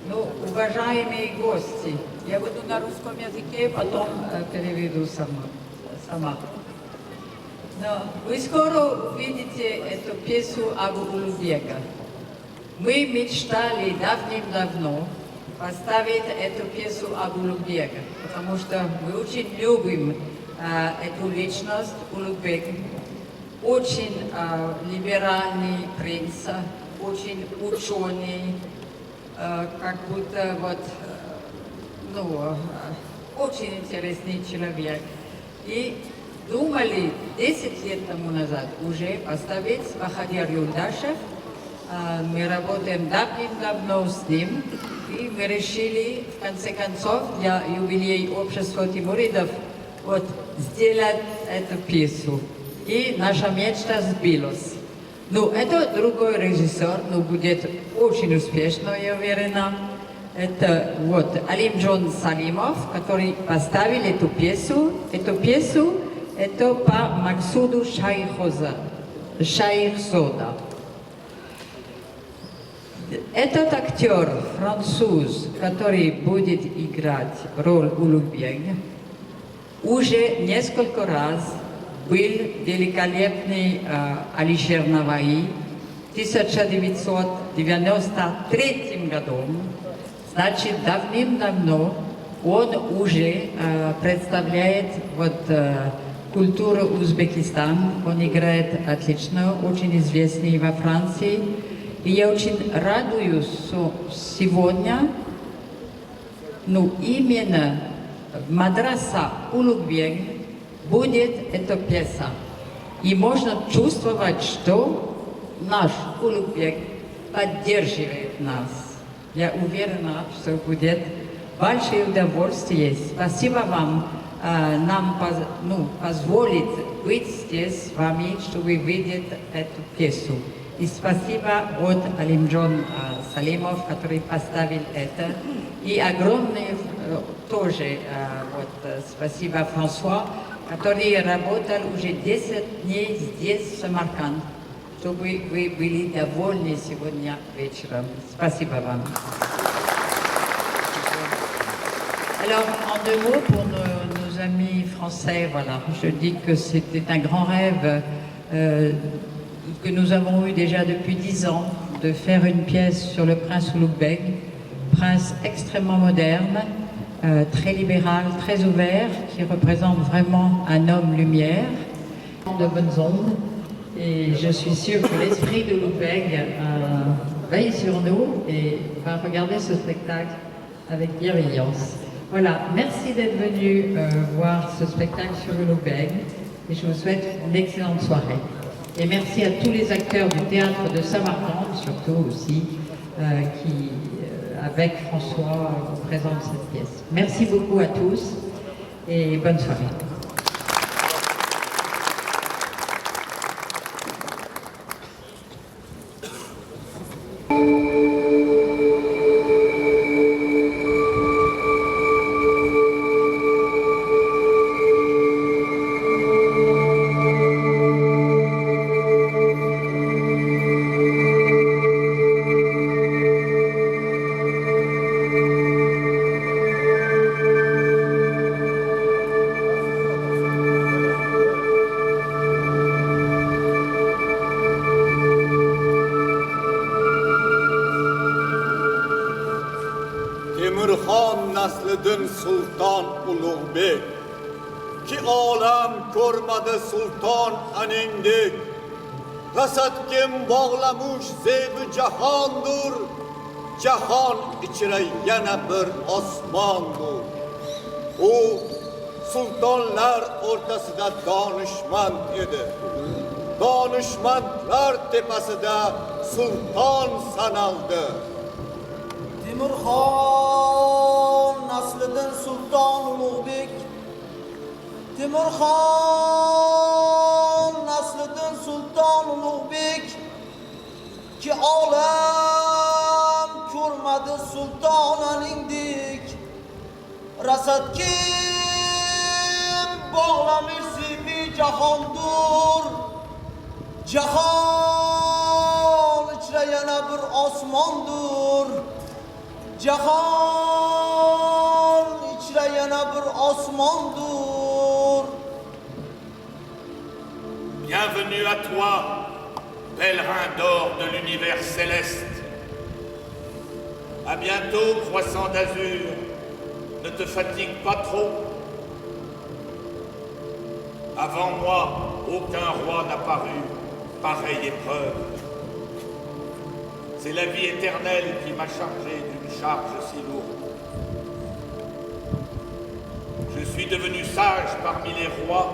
Ну, уважаемые гости, я буду на русском языке, потом переведу сама. Но вы скоро увидите эту песню Агу Улугбека. Мы мечтали давным-давно поставить эту песню Агу Улугбека, потому что мы очень любим эту личность Улугбека. Очень либеральный принц, очень ученый, как будто вот, очень интересный человек. И думали 10 лет тому назад уже поставить Бахадир Юлдашев. Мы работаем давным-давно с ним, и мы решили, в конце концов, для юбилея общества тимуридов вот, сделать эту песню. И наша мечта сбилась. Ну, это другой режиссер, но будет очень успешно, я уверена. Это вот Алимджон Салимов, который поставил эту песню. Эту песню это по Максуду Шайхзода. Этот актер, француз, который будет играть роль Улугбека, уже несколько раз был великолепный Алишер Наваи в 1993 году. Значит, давным-давно он уже представляет вот, культуру Узбекистана. Он играет отлично, очень известный во Франции. И я очень радуюсь, что сегодня, именно в Мадраса Улугбек будет эта песня. И можно чувствовать, что наш Улугбек поддерживает нас. Я уверена, что будет большое удовольствие. Спасибо вам, нам позволить быть здесь с вами, чтобы видеть эту песню. И спасибо от Алимджон Салимов, который поставил это. И огромное тоже спасибо Франсуа, который работал уже 10 дней здесь, в Самарканд, чтобы вы были довольны сегодня вечером. Спасибо вам. Alors, en 2 mots pour nos amis français, voilà, je dis que c'était un grand rêve que nous avons eu déjà depuis 10 ans, de faire une pièce sur le prince Ulugh-Beg, prince extrêmement moderne, très libéral, très ouvert, qui représente vraiment un homme lumière, de bonnes ondes. Et je suis sûre que l'esprit de Ulugh-Beg veille sur nous et va regarder ce spectacle avec bienveillance. Voilà, merci d'être venu voir ce spectacle sur Ulugh-Beg et je vous souhaite une excellente soirée. Et merci à tous les acteurs du théâtre de Samarcande, surtout aussi, qui, avec François, présentent cette pièce. Merci beaucoup à tous et bonne soirée. Sultan Ulugh-Beg ki olam ko'rmadi sulton aningdek rasadkim bog'lamush zebi jahondur jahon ichra yana bir osmondur u sultonlar o'rtasida donishmand edi donishmandlar tepasida sulton sanaldi Timurxon naslidan Sulton Ulug'bek Timurxon naslidan Sulton Ulug'bek ki olam ko'rmadi sulton aningdek rasadkim bog'lamish zebi jahondur jahon ichra yana bir osmondur Jahon ichra yana bir osmondur. Bienvenue à toi, pèlerin d'or de l'univers céleste. À bientôt, croissant d'azur. Ne te fatigue pas trop. Avant moi, aucun roi n'a paru pareille épreuve. C'est la vie éternelle qui m'a chargé d'une charge si lourde. Je suis devenu sage parmi les rois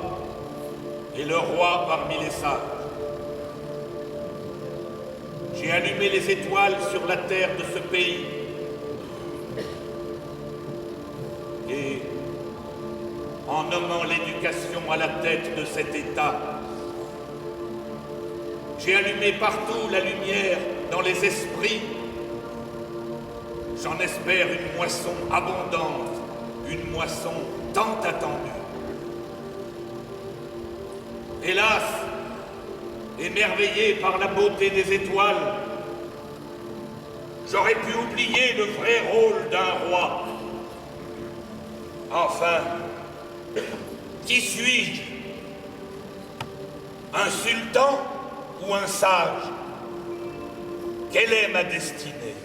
et le roi parmi les sages. J'ai allumé les étoiles sur la terre de ce pays. Et en nommant l'éducation à la tête de cet État, j'ai allumé partout la lumière dans les esprits. J'en espère une moisson abondante, une moisson tant attendue. Hélas, émerveillé par la beauté des étoiles, j'aurais pu oublier le vrai rôle d'un roi. Enfin, qui suis-je? Un sultan ou un sage? Quelle est ma destinée?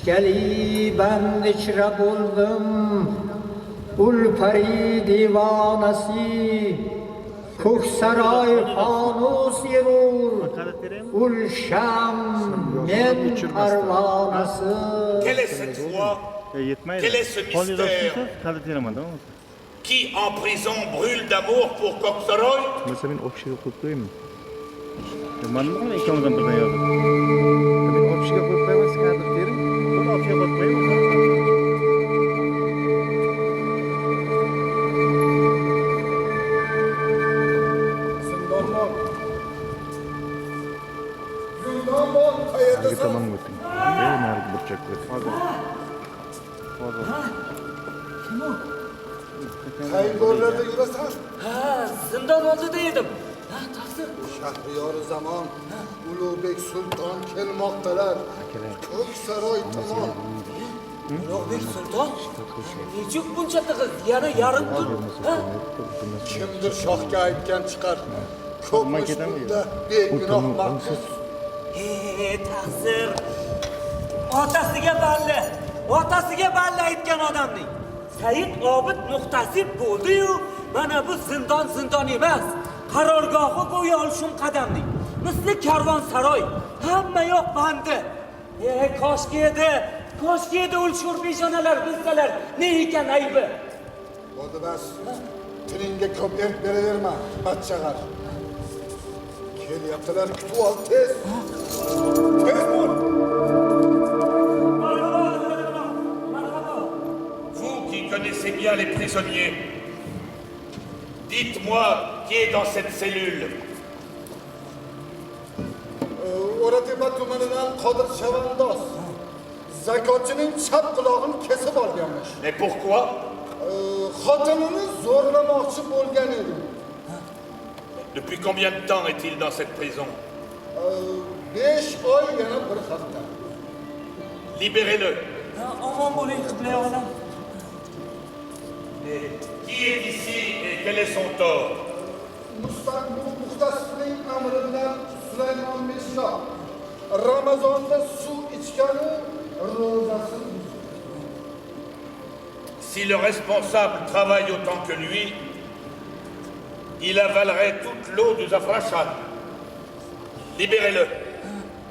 Geli ben ikra buldum, Ulpari divanası, Ko'ksaroy fanus yerur, Ulsham men parvonasi. Quelle est cette voix? Quel est ce mystère? Qui en prison brûle d'amour pour Ko'ksaroy? Mesela ben opşiga qo'yib qo'yaymi? Manimmi ikkovimizdan birdan yozib. Men opşiga qo'yib qo'yamiz, kadr terim. Buni opşiga qo'yib qo'yamiz. Zindonbon Narigi qayerdasan? tomonga o'ting. Narigi burchakka o'ting. Hozir. Qayg'urlarda yurasan? Ha, zindon oldida edim. Ha, taqsir. Shahriyori zamon Ulug'bek sulton kelmoqdalar. Ko'ksaroy tomon. Ulug'bek sulton? Nechuk buncha tig'iz? Yana yarim kun. Ha? Kimdir shohga aytgan chiqar. Ko'kmish bunda begunoh mahbus. Taqsir. Otasiga balli aytgan odamning. Said Obid nuqtasi bo'ldi-yu, mana bu zindon emas. Qarorgohi go'yo olshun qadamning. Misli karvonsaroy, hamma yoq bandi. Koshki edi ulshur beshonalar bilsalar, ne ekan aybi. Bo'ldi bas. Tilingga ko'p erk beraverma, bachchag'ar. Kelyaptilar, kutib ol tez. Tez bo'l. Vous qui connaissez bien les prisonniers, dites-moi qui est dans cette cellule. O'ratepa tumanidan Qodir Chavandoz zakotchining chap qulog'ini kesib olganmish. Mais pourquoi? Xotinini zo'rlamoqchi bo'lgan edi. Depuis combien de temps est-il dans cette prison? 5 oy yana bir hafta. Libérez-le. Omon bo'ling, qibla olam. Qui est ici et quel est son tort? Mustaqbil muhtasibning amri bilan Sulaymon Mirzo Ramazonda suv ichgani ro'zasi. Si le responsable travaille autant que lui, il avalerait toute l'eau du Zafrachan. Libérez-le.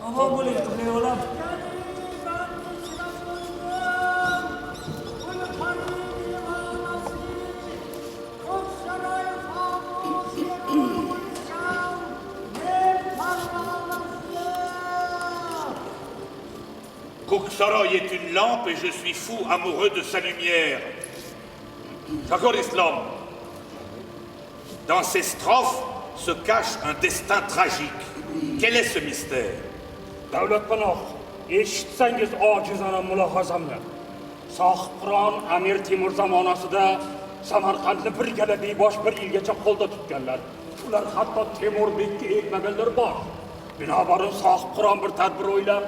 Omon bo'ling, qibla olam. Kouksaroy est une lampe et je suis fou amoureux de sa lumière. J'accorde l'islam. Dans ces strophes se cache un destin tragique. Quel est ce mystère? Davlatpanoh, eshitsangiz ojizona mulohazamni. Sohibqiron Amir Temur zamonasida Samarqandni birgala bebosh bir yilgacha qo'lda tutganlar. Ular hatto Temurbekka yetmaganlar bor. Binobarin Sohibqiron bir tadbir o'ylab,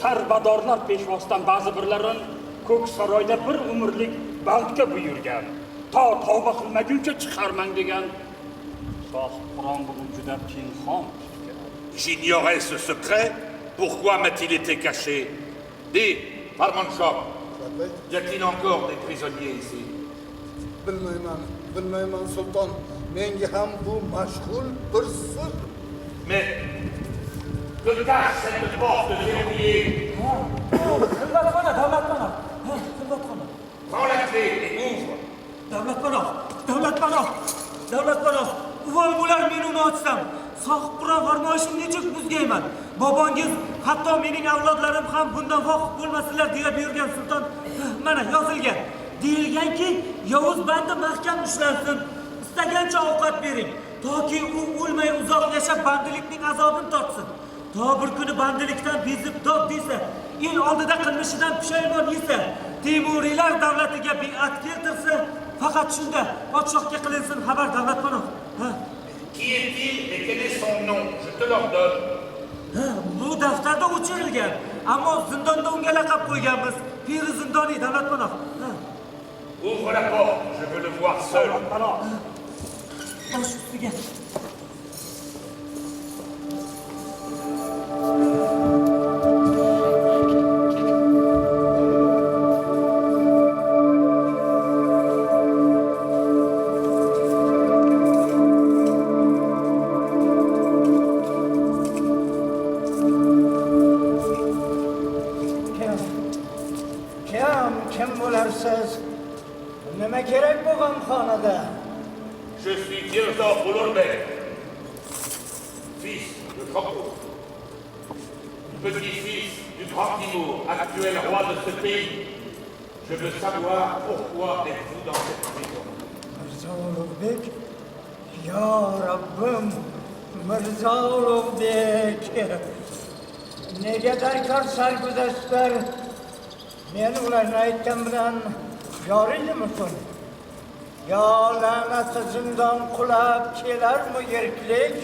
Sarbadorlar peshvosidan ba'zi birlarini Ko'ksaroyda bir umrlik bandga buyurgan. To tavba qilmaguncha chiqarmang degan. Sohibqiron bugun juda pinhon. J'ignorais ce secret. Pourquoi m'a-t-il été caché? Dis, Farmanshah, y a-t-il encore des prisonniers ici? Bilmayman sulton. Menga ham bu mashg'ul bir sir. Mais que cache cette porte verrouillée? Davlatpanoh. Prends la clé et ouvre. Davlatpanoh. Uvol bo'lar men uni ochsam. Sohibqiron farmoyishini nechuk buzgayman. Bobongiz hatto mening avlodlarim ham bundan voqif bo'lmasinlar deya buyurgan sulton. Mana yozilgan. Deyilganki, Yovuz bandi mahkam ushlansin. Istagancha ovqat bering, toki u o'lmay uzoq yashab bandilikning azobini tortsin. To bir kuni bandilikdan bezib dod desa, el oldida qilmishidan pushaymon yesa, Temuriylar davlatiga biat keltirsa, faqat shunda podshohga qilinsin xabar. Davlatpanoh. Qui est-il et quel est son nom? Je te l'ordonne. Bu daftarda o'chirilgan, ammo zindonda unga laqab qo'yganmiz. Piri zindoniy. Davlatpanoh. Ouvre la porte, je veux le voir seul. Bosh ustiga. Kim bo'larsiz? Nima kerak bu g'amxonada? Je suis Tirzor Boulourbek, fils de Krakow, petit-fils du grand Timur, actuel roi de ce pays. Je veux savoir pourquoi êtes-vous dans cette prison. Mirzo Ulug'bek, yo Rabbim, Mirzo Ulug'bek. Nega darkor sarguzashtlar men ularni aytgan bilan yoriymikin? Yo la'nati zindon qulab kelarmi yerklik?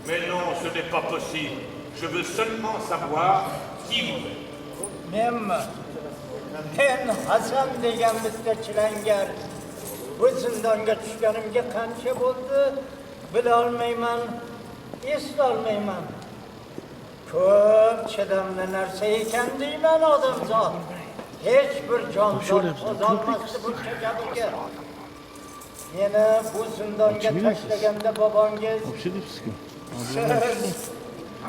Mais non, ce n'est pas possible. Je veux seulement savoir qui vous êtes. Men Hasan degan bitta chilangar. Bu zindonga tushganimga qancha bo'ldi? Bilolmayman, eslolmayman. Ko'p chidamli narsa ekan deyman odamzod. Hech bir jonzot o'zolmasdi bu jabiga. Meni bu zindonga tashlaganda bobongiz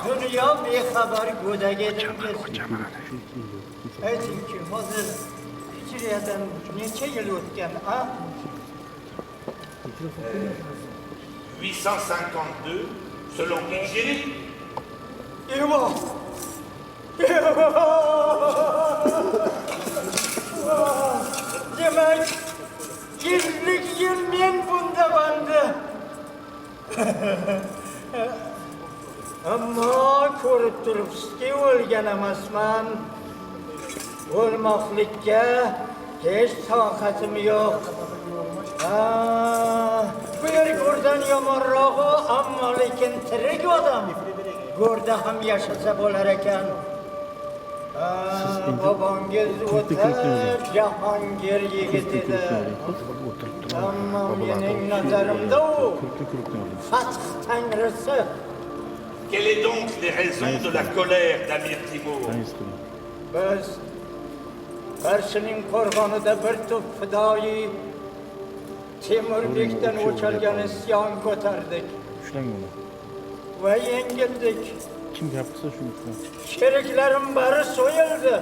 dunyo bexabar go'dak edingiz. Aytingki, hozir hijriyadan necha yil o'tgan, a? 852, selon Hijri. Eyvah! Demek 20 yıl men bunda bandı. Ammo ko'rib turibsizki, o'lgan emasman. O'lmoqlikka hech toqatim yo'q. Bu yer o'lgandan yomonrog'i, ammo lekin tirik odam go'rda ham yashasa bo'lar ekan. Bobongiz o'ta jahongir yigit edi. Ammo mening nazarimda u fath tangrisi. Quelles est donc les raisons de la colère d'Amir Timur? Biz Qarshining qo'rg'onida bir to'p fidoyi Temurbekdan o'chalgan isyon ko'tardik va yengildik. Kim gapirsa shuni qilaman. Sheriklarim bari so'yildi.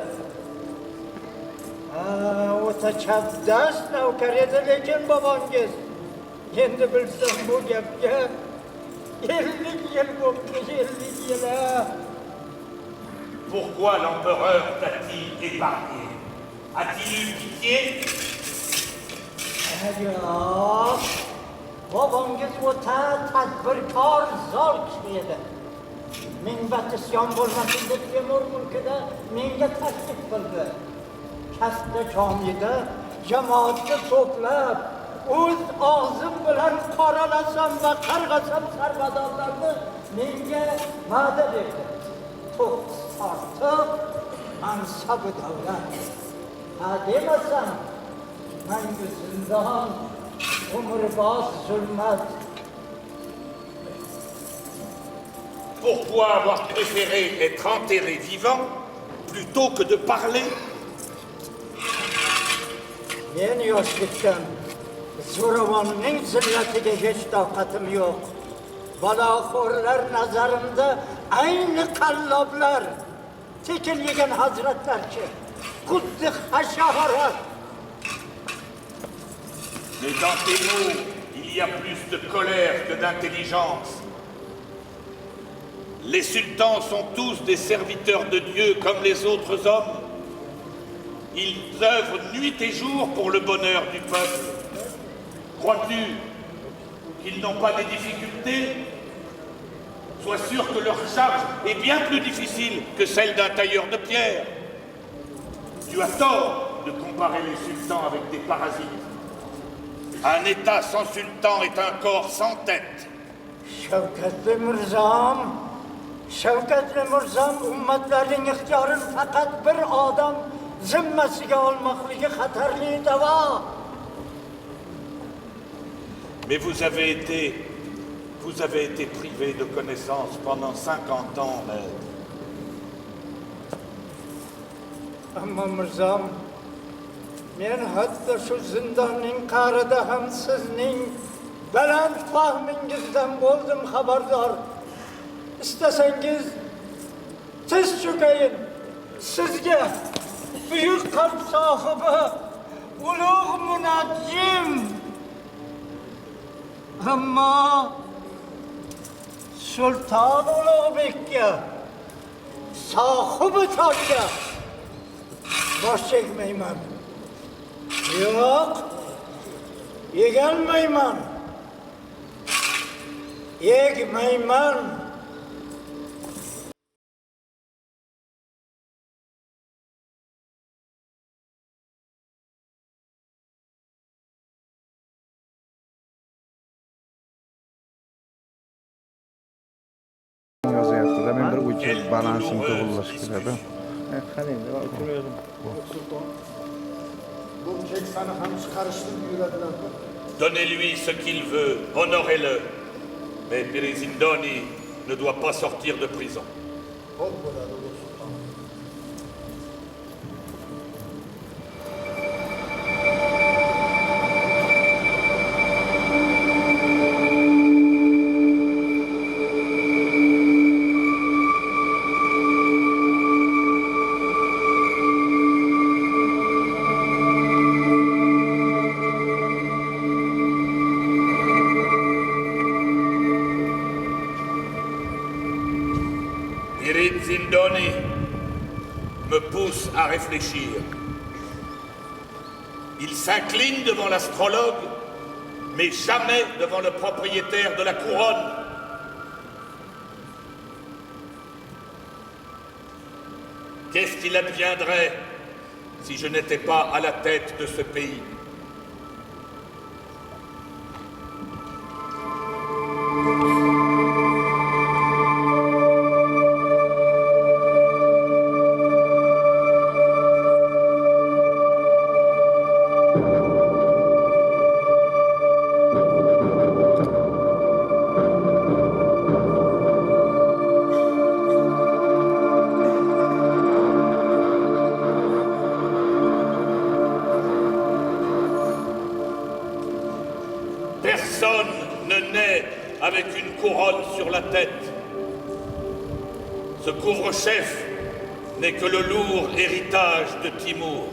O'ta chapdast navkar edi, lekin bobongiz. Endi bilsam bu gapga 50 yil bo'ldi, 50 yil. Pourquoi l'empereur t'a-t-il épargné? A-t-il eu pitié? Yo'q. Bobongiz o'ta tadbirkor zo'r kishi edi. Minbat isyon bo'lmasin deb Temur mulkida menga taklif qildi. Katta jomida jamoatni to'plab, o'z og'zim bilan qoralasam va qarg'asam sarvadorlarni menga va'da berdi. To'qqiz ortiq mansabi davlat. Demasam, mangu zindon, umrbod zulmat. Pourquoi avoir préféré être enterré vivant plutôt que de parler? Men yoshlikdan zo'ravonning zillatiga hech toqatim yo'q. Baloxo'rlar nazarimda ayni qalloblar, tekin yegan hazratlarchi, xuddi hasharat. Mais dans tes mots, il y a plus de colère que d'intelligence. Les sultans sont tous des serviteurs de Dieu comme les autres hommes. Ils œuvrent nuit et jour pour le bonheur du peuple. Crois-tu qu'ils n'ont pas des difficultés? Sois sûr que leur charge est bien plus difficile que celle d'un tailleur de pierre. Tu as tort de comparer les sultans avec des parasites. Un État sans sultan est un corps sans tête. Shavkatli Mirzom ummatlarning ixtiyorini faqat bir odam zimmasiga olmoqligi xatarli davo. Mais vous avez été privé de connaissances pendant 50 ans, maître. Ammo Mirzom, men hatto shu zindonning qa'rida ham sizning baland fahmingizdan bo'ldim xabardor. İstesengiz tiz cho'kayin. Sizga buyuk qalb sohibi, ulug' munajjim. Ammo Sulton Ulug'bekka, sohibi tojga bosh chekmayman. Yo'q, yegalmayman. Yegmayman. Yozyapti-da, men bir o'chib balansim to'g'rilash kerak-da. Qarang, o'tirdim. Bu keksani ham chiqarishni buyuradilar. Donnez-lui ce qu'il veut, honorez-le. Mais Pirizindoni ne doit pas sortir de prison. Xo'p bo'ladi, Ulug' sulton. Pirizindoni me pousse à réfléchir. Il s'incline devant l'astrologue, mais jamais devant le propriétaire de la couronne. Qu'est-ce qu'il adviendrait si je n'étais pas à la tête de ce pays? tête. Ce couvre-chef n'est que le lourd héritage de Timur.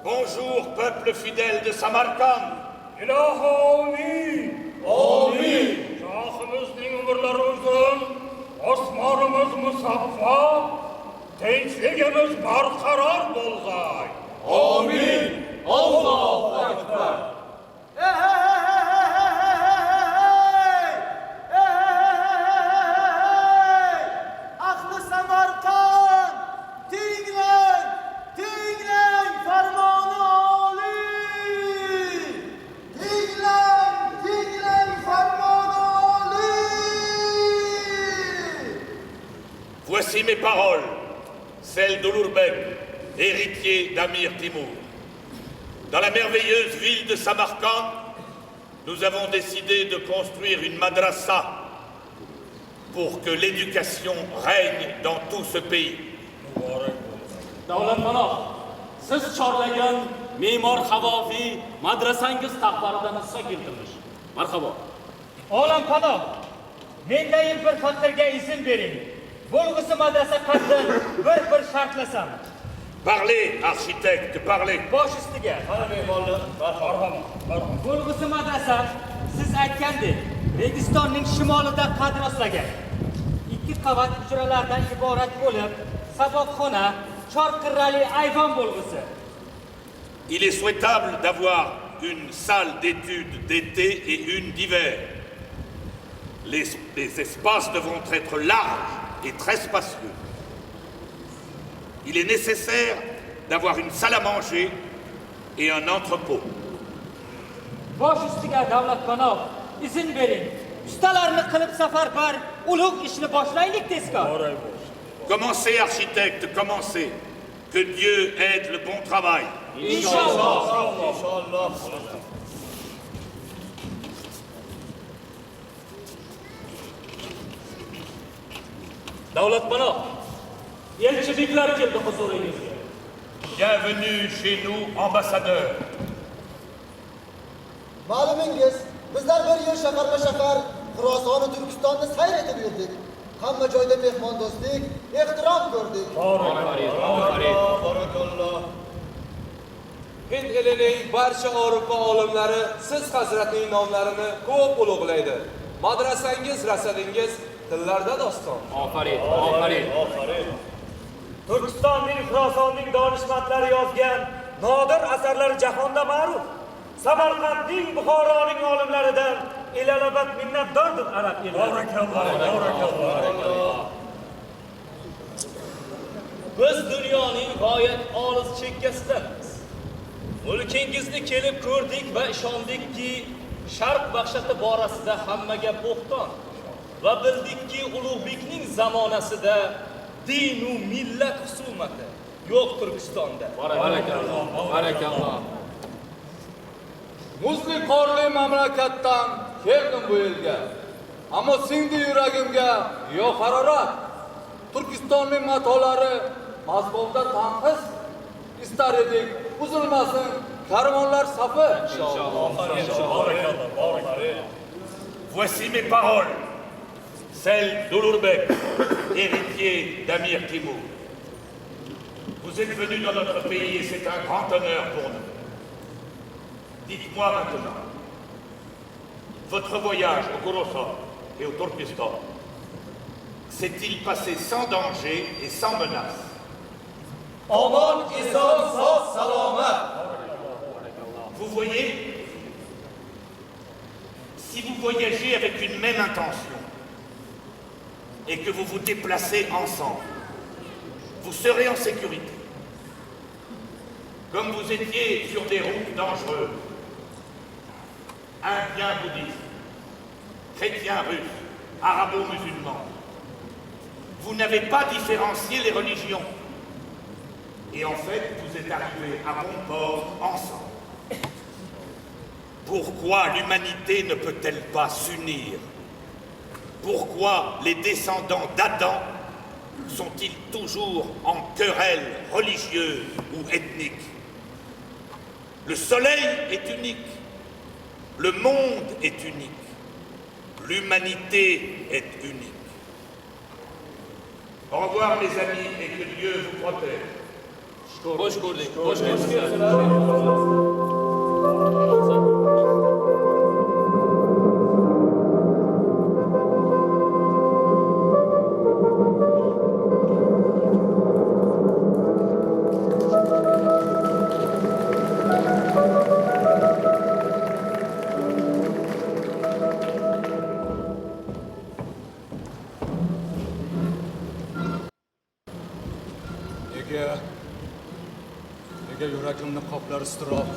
Bonjour, peuple fidèle de Samarcande. İlahi amin. Şahımızın ömürleri uzun, Osmanımız musaffa, tinchligimiz barqaror bo'lg'ay. Amin. Allahu akbar. Ahli Samarqand, tinglang, tinglang farmoni oliy. Tinglang, tinglang farmoni oliy. Voici mes paroles, celles d'Ulurbek, héritier d'Amir Timur. Dans la merveilleuse ville de Samarcande, nous avons décidé de construire une madrasa pour que l'éducation règne dans tout ce pays. Davlatpanoh, siz chorlagan me'mor Havofiy madrasangiz taqvaridan hissa keltirmish. Marhabo. Olampanoh, mendayin bir xotirga izn bering. Bo'lg'usi madrasa qaddan bir shartlasam. Parlez, architecte, parlez. Bosh ustiga. Bo'lg'usi madrasa siz aytgandek Registonning shimolida qad rostlagan. 2 qavat hujralardan iborat bo'lib, saboqxona, chorqirrali ayvon bo'lg'usi. Il est souhaitable d'avoir une salle d'études d'été et une d'hiver. Les espaces devront être larges et très spacieux. Il est nécessaire d'avoir une salle à manger et un entrepôt. Bosh ustiga davlatpanoh, izn bering. Ustalarni qilib safarbar ulug' ishni boshlaylik tezkor. Commencez, architecte, commencez. Que Dieu aide le bon travail. Inch'Alloh. Davlatpanoh, elchiliklar keldi huzuringizga. Bienvenue chez nous, ambassadeur. Ma'lumingiz, bizlar bir yil shahar Xuroson va Turkistonni sayr etib yurdik. Hamma joyda mehmondo'stlik, ehtirom ko'rdik. Barakalloh. Hind elining barcha orif va olimlari siz hazratning nomlarini ko'p ulug'laydi. Madrasangiz, rasadingiz tillarda doston. Ofarin. Turkistonning, Xurosonning donishmandlari yozgan nodir asarlari jahonda ma'ruf. Samarqandning, Buxoroning olimlaridan ilalabat minnatdordir arab ellari. Barakalloh. Biz dunyoning g'oyat olis chekkasidamiz. Mulkingizni kelib ko'rdik va ishondikki, Sharq baxshati borasida hamma gap bo'xton. Va bildikki, Ulug'bekning zamonasida din va millat husumati yo'q Turkistonda. Barakalloh. Muzli qorli mamlakatdan keldim bu elga. Ammo singdi yuragimga yo'q harorat. Turkistonning matolari mazmunda tanqis istar edik. Buzilmasin karvonlar safi. Voici mes paroles, celles d'Ulurbek, héritier d'Amir Timur. Vous êtes venus dans notre pays et c'est un grand honneur pour nous. Dites-moi maintenant, votre voyage au Khorasan et au Turkestan s'est-il passé sans danger et sans menace? Omon, ison, sog', salomat. Vous voyez, si vous voyagez avec une même intention et que vous vous déplacez ensemble, vous serez en sécurité. Comme vous étiez sur des routes dangereuses, Indiens bouddhistes, chrétiens russes, arabo-musulmans, vous n'avez pas différencié les religions. Et en fait, vous êtes arrivés à bon port ensemble. Pourquoi l'humanité ne peut-elle pas s'unir? Pourquoi les descendants d'Adam sont-ils toujours en querelle religieuse ou ethnique? Le soleil est unique, le monde est unique, l'humanité est unique. Au revoir mes amis et que Dieu vous protège. Hoş gördük. Hoş gördük. Nega yuragimni qoplar iztirob.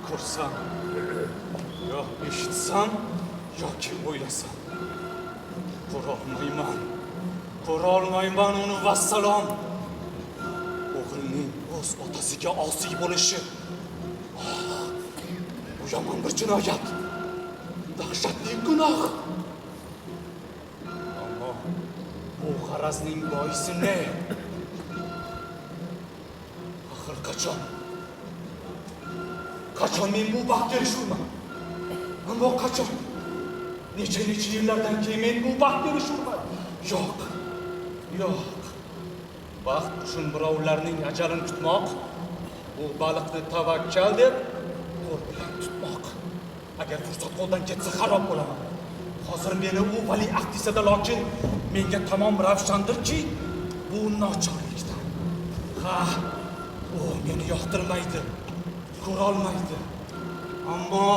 Ko'rsam, yo eshitsam, yoki o'ylasam. Ko'rolmayman uni vassalom. O'g'ilning o'z otasiga osiy bo'lishi. Bu yomon bir jinoyat. Dahshatli gunoh. Ammo bu g'arazning boisi ne? Qachon men bu baxtga erishurman? Ammo qachon? Necha yillardan keyin men bu baxtga erishurman? Yo'q. Baxt uchun birovlarning ajalini kutmoq, bu baliqni tavakkal deb qo'l bilan tutmoq. Agar fursat qo'ldan ketsa xarob bo'laman. Hozir meni u valiahd desada, lokin menga tamom ravshandirki, bu nochorlikdan. O meni yoqtirmaydi, ko'rolmaydi. Ammo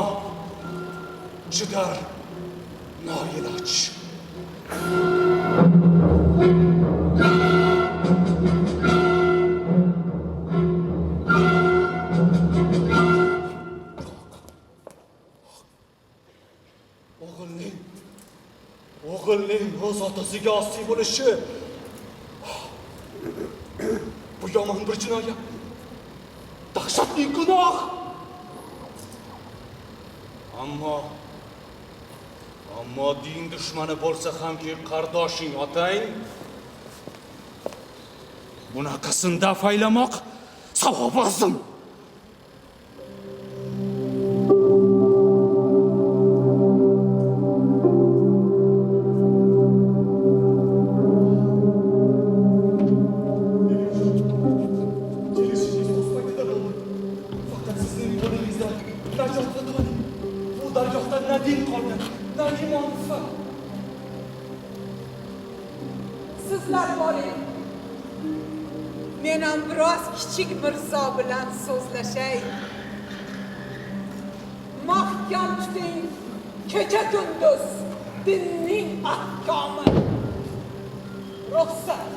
jigar noiloj. O'g'ilning o'z otasiga osiy bo'lishi bu yomon bir jinoyat. Dahshatli gunoh. Ammo din dushmani bo'lsa hamki qardoshing otang, bunaqasini dafaylamoq savob azim. Sizlar boring. Men ham biroz kichik mirzo bilan so'zlashay. Mahkam tuting, kecha kunduz dinning ahkomi. Ruxsat.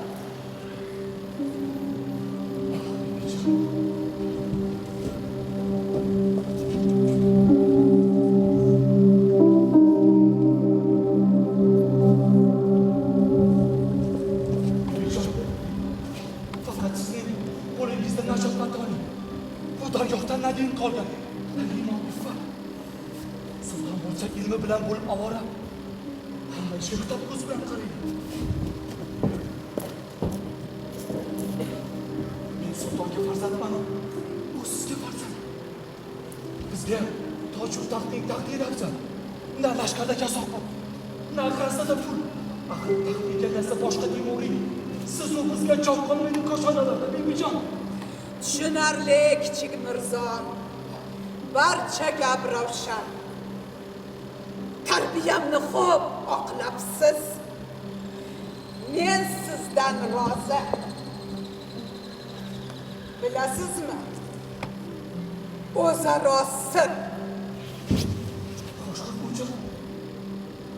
Bilan bo'lib avora. Hamma ishga kitob ko'z bilan qarang. Men sultonga farzandman. U sizga farzand. Bizga toj va taxtning taqdiri afzal. Na lashkarda kasoqob, na qarasada pul. Axir taxt egallasa boshqa Temuriy. Siz u bizga jobxonani ko'rsatadi, Bibijon. Tushunarli kichik mirzo. Barcha gap ravshan. Tarbiyamni xo'p oqlabsiz. Men sizdan rozi. Bilasizmi? O'zaro sir.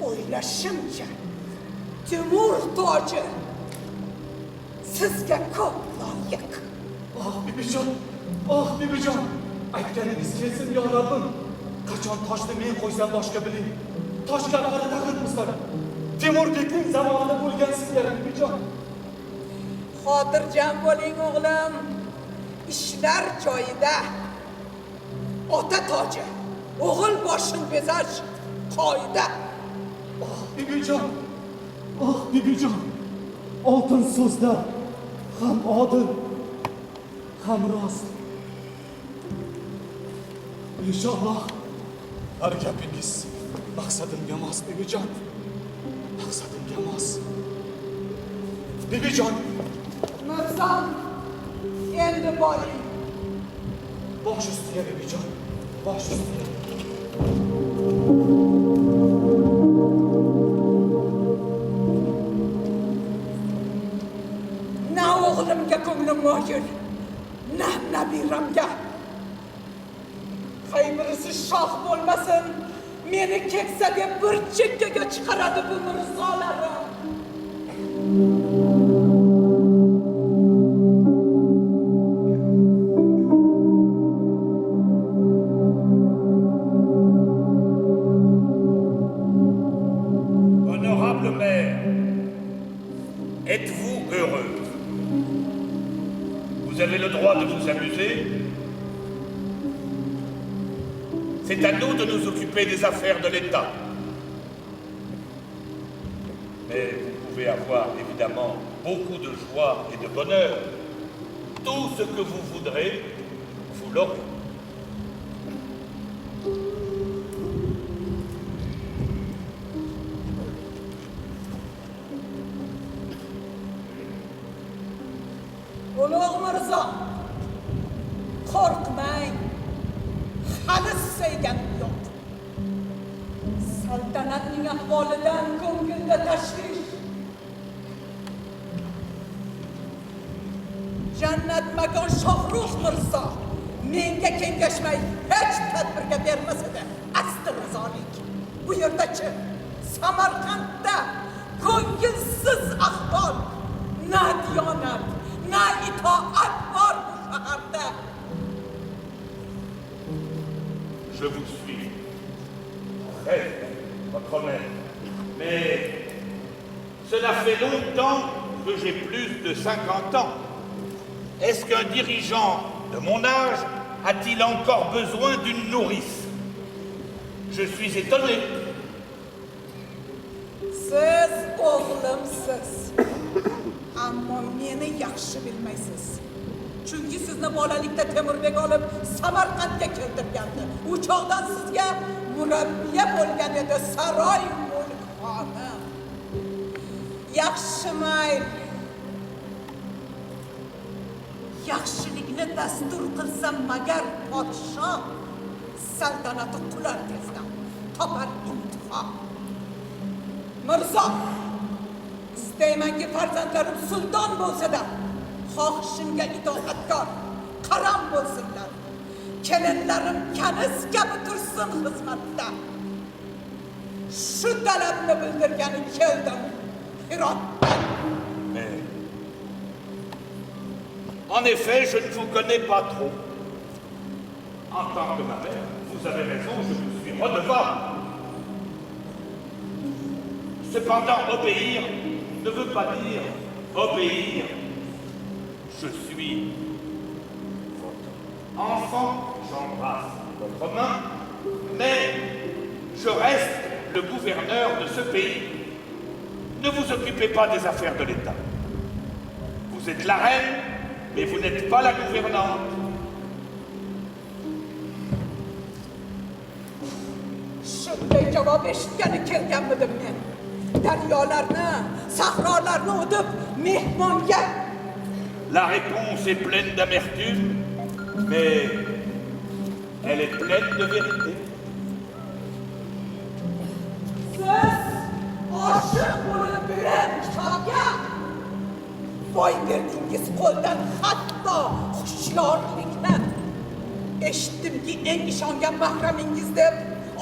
O'ylashimcha, Timur toji sizga ko'p loyiq. Bibijon, aytganingiz kelsin yo Rabbim. Qachon toshni men qo'ysam boshqa biling. Toshlarni taqibmizlar. Temurbekning zamonida bo'lgan sizlar, Bibijon. Xotirjam bo'ling o'g'lim. Ishlar joyida. ota toji, o'g'il boshini bezash qoida. Bibijon, Bibijon, oltin so'zlar ham odil, ham rost. İnşallah her gapingiz maqsadimga mos, Bibijon. Maqsadimga mos. Bibijon. Mirzom, endi boring. Bosh ustiga, Bibijon. Bosh ustiga. Na o'g'limga ko'nglim moyil, na nabiramga. Qaybirisi shoh bo'lmasin, meni keksa deb bir chekkaga chiqaradi bu mirzolarim. Honorable maire, êtes-vous heureux? Vous avez le droit de vous amuser. C'est à nous de nous occuper des affaires de l'État. Mais vous pouvez avoir évidemment beaucoup de joie et de bonheur. Tout ce que vous voudrez, vous l'aurez. Ulug' Mirzo, qo'rqmang. Hali sevganim yo'q. Saltanatning ahvolidan ko'ngilda tashvish. Jannat makon Shohrux Mirzo menga kengashmay hech tadbirga bermasa-da, asti rizolik. Bu yerda-chi, Samarqandda ko'ngilsiz ahvol, na diyonat, na itoat bor bu shaharda. Je vous suis. Très bien, votre maître. Mais cela fait longtemps que j'ai plus de 50 ans. Est-ce qu'un dirigeant de mon âge a-t-il encore besoin d'une nourrice? Je suis étonné. Siz o'g'limsiz. Ammo meni yaxshi bilmaysiz. Chunki sizni bolalikda Temurbek olib Samarqandga keltirgandi. U chog'dan sizga murabbiya bo'lgan edi, saroy mulkxona. Yaxshi mayl. Yaxshilikni dastur qilsam magar podshoh saltanati qular tezdan, topar intihom. Mirzo, istaymanki farzandlarim sulton bo'lsa-da, xohishimga itoatkor, qaram bo'lsinlar. Kelinlarim kanis kabi tursin xizmatda. Shu talabni bildirgani keldim Hirotdan. Mais, en effet, je ne vous connais pas trop. En tant que ma mère, vous avez raison, je vous suis redevable. Cependant, obéir ne veut pas dire obéir. Je suis votre enfant, j'embrasse votre main, mais je reste le gouverneur de ce pays. Ne vous occupez pas des affaires de l'État. Vous êtes la reine, mais vous n'êtes pas la gouvernante. Shunday javob eshitgani kelganmidim men. Daryolarni, sahrolarni o'tib mehmonga. La réponse est pleine d'amertume, mais elle est pleine de vérité. Siz oshiq bo'lib bilan kitobga boy berdingiz qo'ldan hatto hushyorlikni. Eshitdimki eng ishongan mahramingiz deb,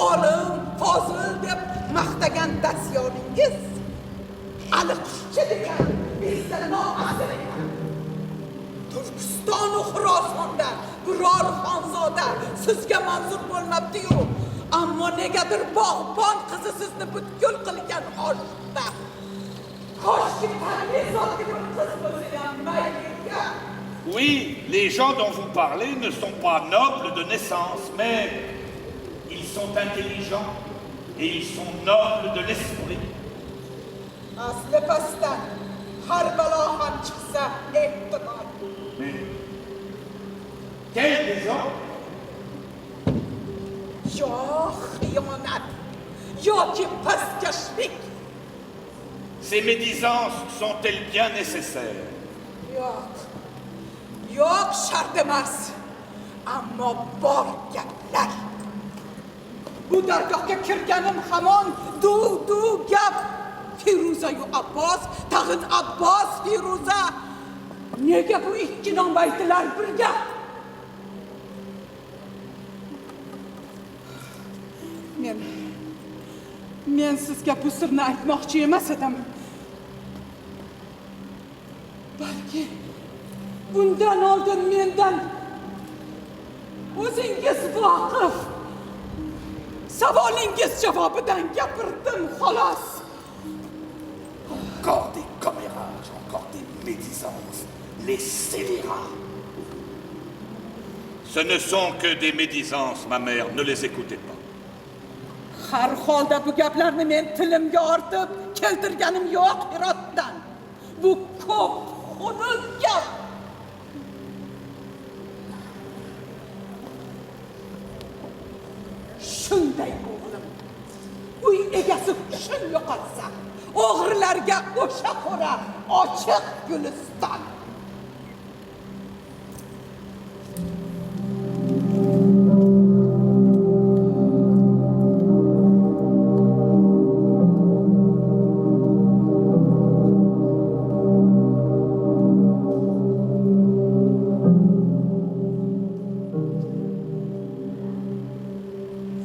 olim, fozil deb maqtagan dastyoringiz Ali Qushchi degan bizda noasir ekan. Turkiston va Xurosonda biror xonzoda sizga manzur bo'lmabdi-yu, ammo negadir bog'bon qizi sizni butkul qilgan oshda. Koshki Parmezot bir qiz bo'lsa ham mayliga. Oui, Les gens dont vous parlez ne sont pas nobles de naissance, mais ils sont intelligents et ils sont nobles de l'esprit. Aslı pastan, har balahan çıksa ihtimal. Mais quels des gens? Yok hıyanet, yok ki paskeşlik. Ces médisances sont-elles bien nécessaires? Yok, yok şart emas. Ama bor gaplar. Bu dargohga kirganim hamon du gap. Firuza-yu Abbos, tag'in Abbos Firuza. Nega bu ikki nom aytilar birga? Men sizga bu sirni aytmoqchi emas edim. Balki bundan oldin mendan o'zingiz voqif. Savolingiz javobidan gapirdim xolos. Encore des commérages, encore des médisances, les scélérats. Ce ne sont que des médisances, ma mère, ne les écoutez pas. Har holda bu gaplarni men tilimga ortib keltirganim yo'q Hirotdan. Bu ko'p xunuk gap. Shunday o'g'lim. Uy egasi shun yo'qotsa, o'g'rilarga o'sha qora ochiq guliston.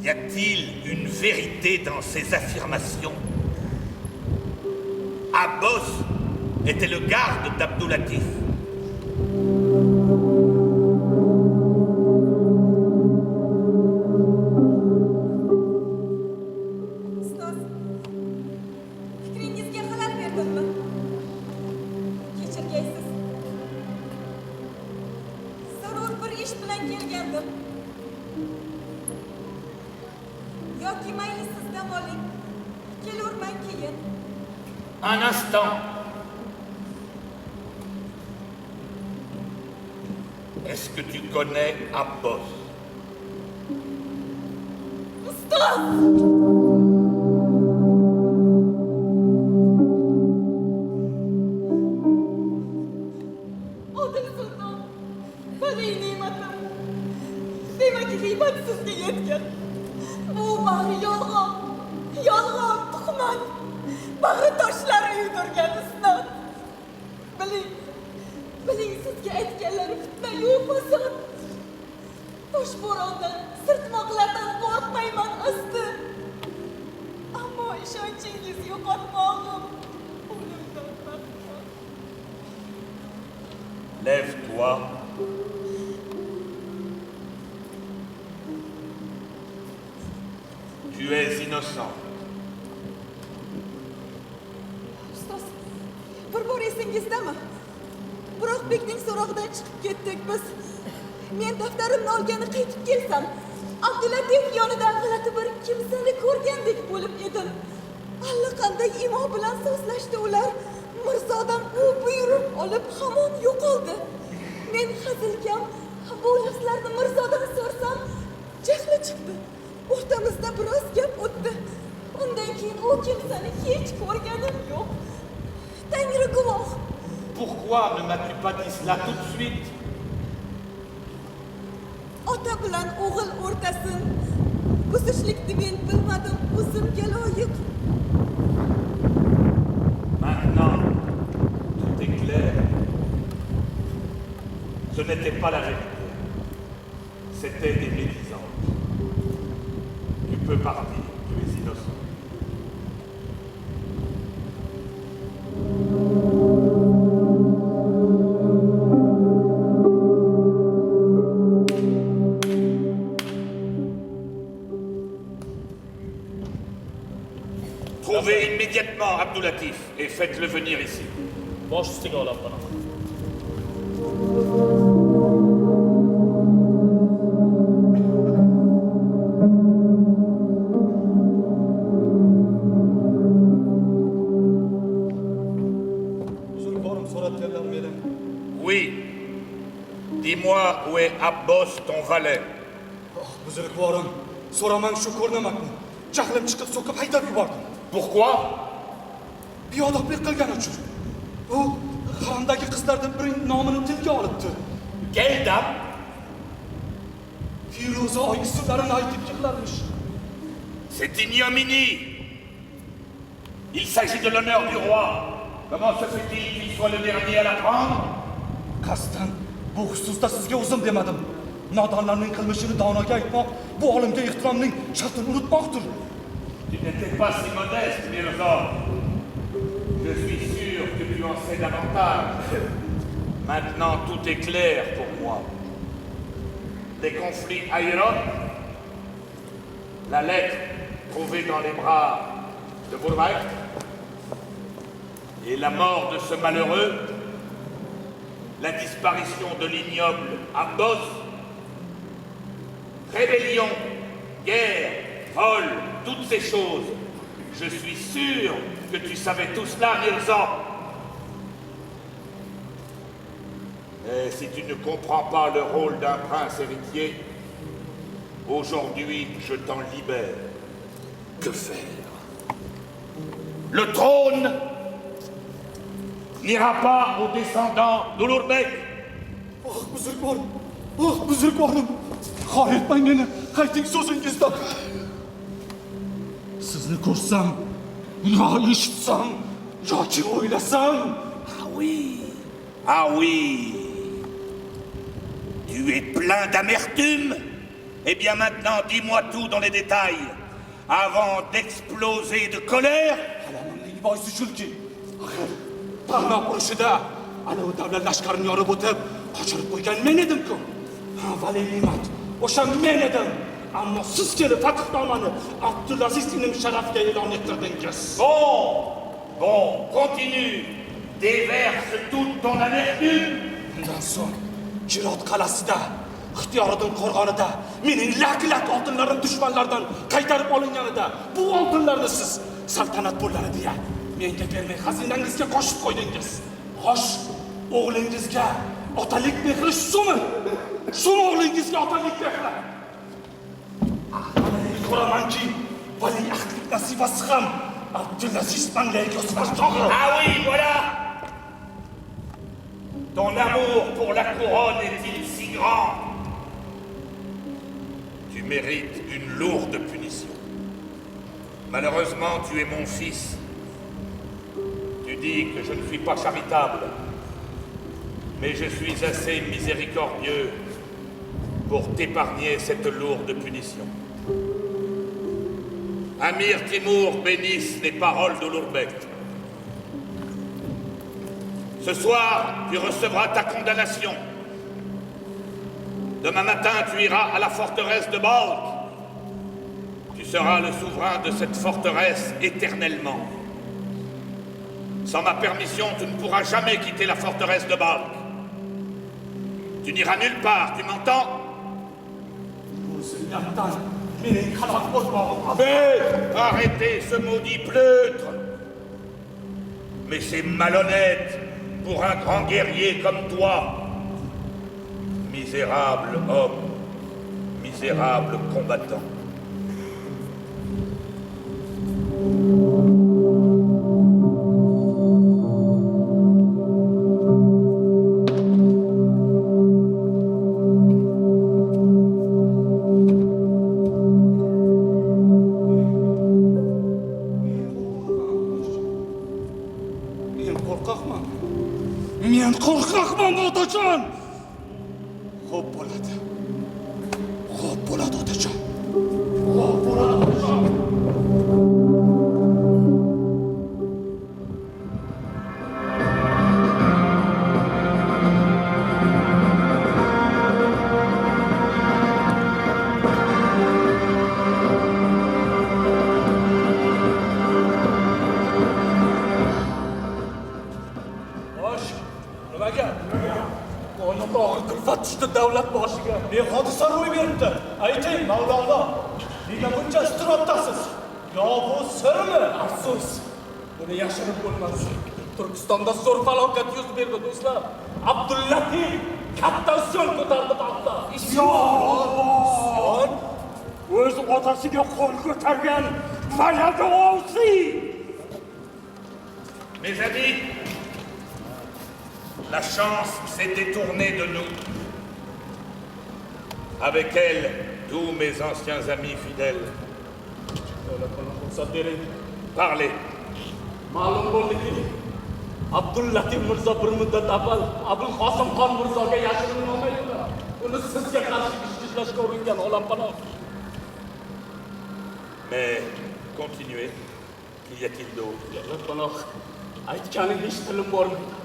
Y a-t-il une vérité dans ces affirmations? Abbos était le garde d'Abdoulatif. Ustoz, fikringizga xalal berdimmi? Kechirgaysiz. Zarur bir ish bilan kelgandim. Yoki mayli siz dam oling. Kelurman keyin. Un instant. Est-ce que tu connais Abbos? Ustoz! Odil Sulton, badiiy ne'matim. Demak, g'iybat sizga yetgan. Bu bari yolg'on, tuhmat. Bag'ri toshlar uydirgan isnod. Biling sizga aytganlari fitna-yu fasod. Toshbo'rondan, sirtmoqlardan qo'rqmayman asti. Ammo ishonchingiz yo'qotmog'im o'limdan baxtga. Lève-toi. Tu es innocent. Ustoz, bir bor esingizdami? Buroqbekning so'rog'idan chiqib ketdik biz. Men daftarimni olgani qaytib kelsam, Abdulatif yonidan g'alati bir kimsani ko'rgandek bo'lib edim. Allaqanday imo bilan so'zlashdi ular. Mirzodan u buyruq olib hamon yo'qoldi. Men hazilkam bu lafzlarni Mirzodan so'rsam, jahli chiqdi. O'rtamizda biroz gap o'tdi. Undan keyin u kimsani hech ko'rganim yo'q. Tangri guvoh. Pourquoi ne m'as-tu pas dit cela tout de suite? Ota bilan o'g'il o'rtasin buzishlikni men bilmadim, o'zimga loyiq. Maintenant, tout est clair. Ce n'était pas la vérité. C'était des médisances. Tu peux partir, tu es innocent. Trouvez immédiatement Abdoulatif et faites-le venir ici. Bosh ustiga olib qo'yaman. Dis-moi où est Abbos, ton valet. Buzrukvorim, so'ramang shu ko'rnamakni. Jahlim chiqib so'kib haydab yubordim. Pourquoi? Beodoblik qilgani uchun. U haromdagi qizlardan birining nomini tilga olibdi. Quelle dame? Firuza oy ismlarini aytib yig'larmish. C'est ignominie. Il s'agit de l'honneur du roi. Comment se fait-il qu'il soit le dernier à l'apprendre? Qasddan bu xususda sizga o'zim demadim. Nodonlarning qilmishini donoga aytmoq, bu olimga ehtiromning shartini unutmoqdir. Tu n'étais pas si modeste, Mirza. Je suis sûr que tu en sais davantage. Maintenant, tout est clair pour moi. Les conflits à Europe, la lettre trouvée dans les bras de Bourbaïk et la mort de ce malheureux, la disparition de l'ignoble Abbos, rébellion, guerre, vol, toutes ces choses. Je suis sûr que tu savais tout cela, Mirza. Mais si tu ne comprends pas le rôle d'un prince héritier, aujourd'hui je t'en libère. Que faire? Le trône n'ira pas aux descendants d'Ulurbek. Buzrukvorim, xor etmang meni, qayting so'zingizdan. Sizni ko'rsam, yo eshitsam, yoki o'ylasam. Ah oui, ah oui. Tu es plein d'amertume? Eh bien maintenant, dis-moi tout dans les détails, avant d'exploser de colère. boisi shulki, Parnoq urushida anavi davlat lashkarini yorib o'tib, qochirib qo'ygan men edim-ku. Vali Ne'mat, o'sha men edim. Ammo siz kelib fathnomani Abdulaziz ibn Sharafga e'lon ettirdingiz. Bon, continue. Déverse toute ton amertume. Undan so'ng Jirot qalasida, Ixtiyorodin qo'rg'onida mening lak-lak oltinlarim dushmanlardan qaytarib olinganida bu oltinlarni siz saltanat pullari deya menga bermay xazinangizga qo'shib qo'ydingiz. Xo'sh, o'g'lingizga otalik mehri shumi? Shumi o'g'lingizga otalik mehri? Ko'ramanki, valiahdlik nasibasi ham Abdulaziz Manlayga o'smasdog'i. Ah oui, voilà. Ton amour pour la couronne est-il si grand? Tu mérites une lourde punition. Malheureusement, tu es mon fils. Tu dis que je ne suis pas charitable, mais je suis assez miséricordieux pour t'épargner cette lourde punition. Amir Timur bénisse les paroles d'Ulurbek. Ce soir, tu recevras ta condamnation. Demain matin, tu iras à la forteresse de Balkh. Tu seras le souverain de cette forteresse éternellement. Sans ma permission, tu ne pourras jamais quitter la forteresse de Balkh. Tu n'iras nulle part, tu m'entends? Mais arrêtez ce maudit pleutre. Mais c'est malhonnête pour un grand guerrier comme toi. Misérable homme, misérable combattant. Men qo'rqoqman, otajon. Xo'p bo'ladi. Xo'p bo'ladi, otajon. Xo'p bo'ladi, otajon. Davlat boshiga bir hodisa ro'y beribdi. Ayting, Mavlono, nega buncha iztirobdasiz? Yo bu sirmi? Afsus, buni yashirib bo'lmas. Turkistonda zo'r falokat yuz berdi, do'stlar. Abdullatif katta isyon ko'tardi xalqda. Isyon? O'z otasiga qo'l ko'targan Malaka Ovsi! Mes amis, la chance s'est détournée de nous. Avec elle, tous mes anciens amis fidèles. Parlez. Ma'lum bo'ldiki, Abdullatif Mirzo bir muddat avval Abul Qosimxon Mirzoga yashirinoma yo'llab, uni sizga qarshi ishlashga uringan olampanoh. Mais continuez. Qu'y a-t-il d'autre? Olampanoh, aytganing hech tilim bormaydi.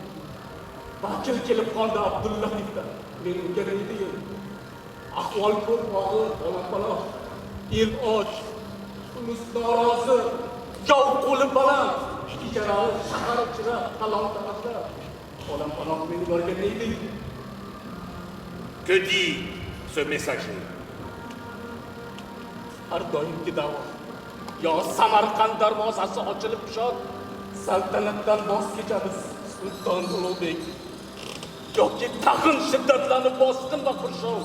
Vakil kelib qoldi Abdullatifdan. Men unga nima ahvol ko'p og'ir olampanoh. El och, unus norozi, yov qo'li baland. Ijaralar, shahar ichida talon-tarojlar. Olampanoh meni borgan neydi? Que dit ce messager? Har doimgi da'vo. Yo Samarqand darvozasi ochilib shod, saltanatdan voz kechamiz Sulton Ulug'bek. Yoki tag'in shiddatlanib bosqin va qurshov.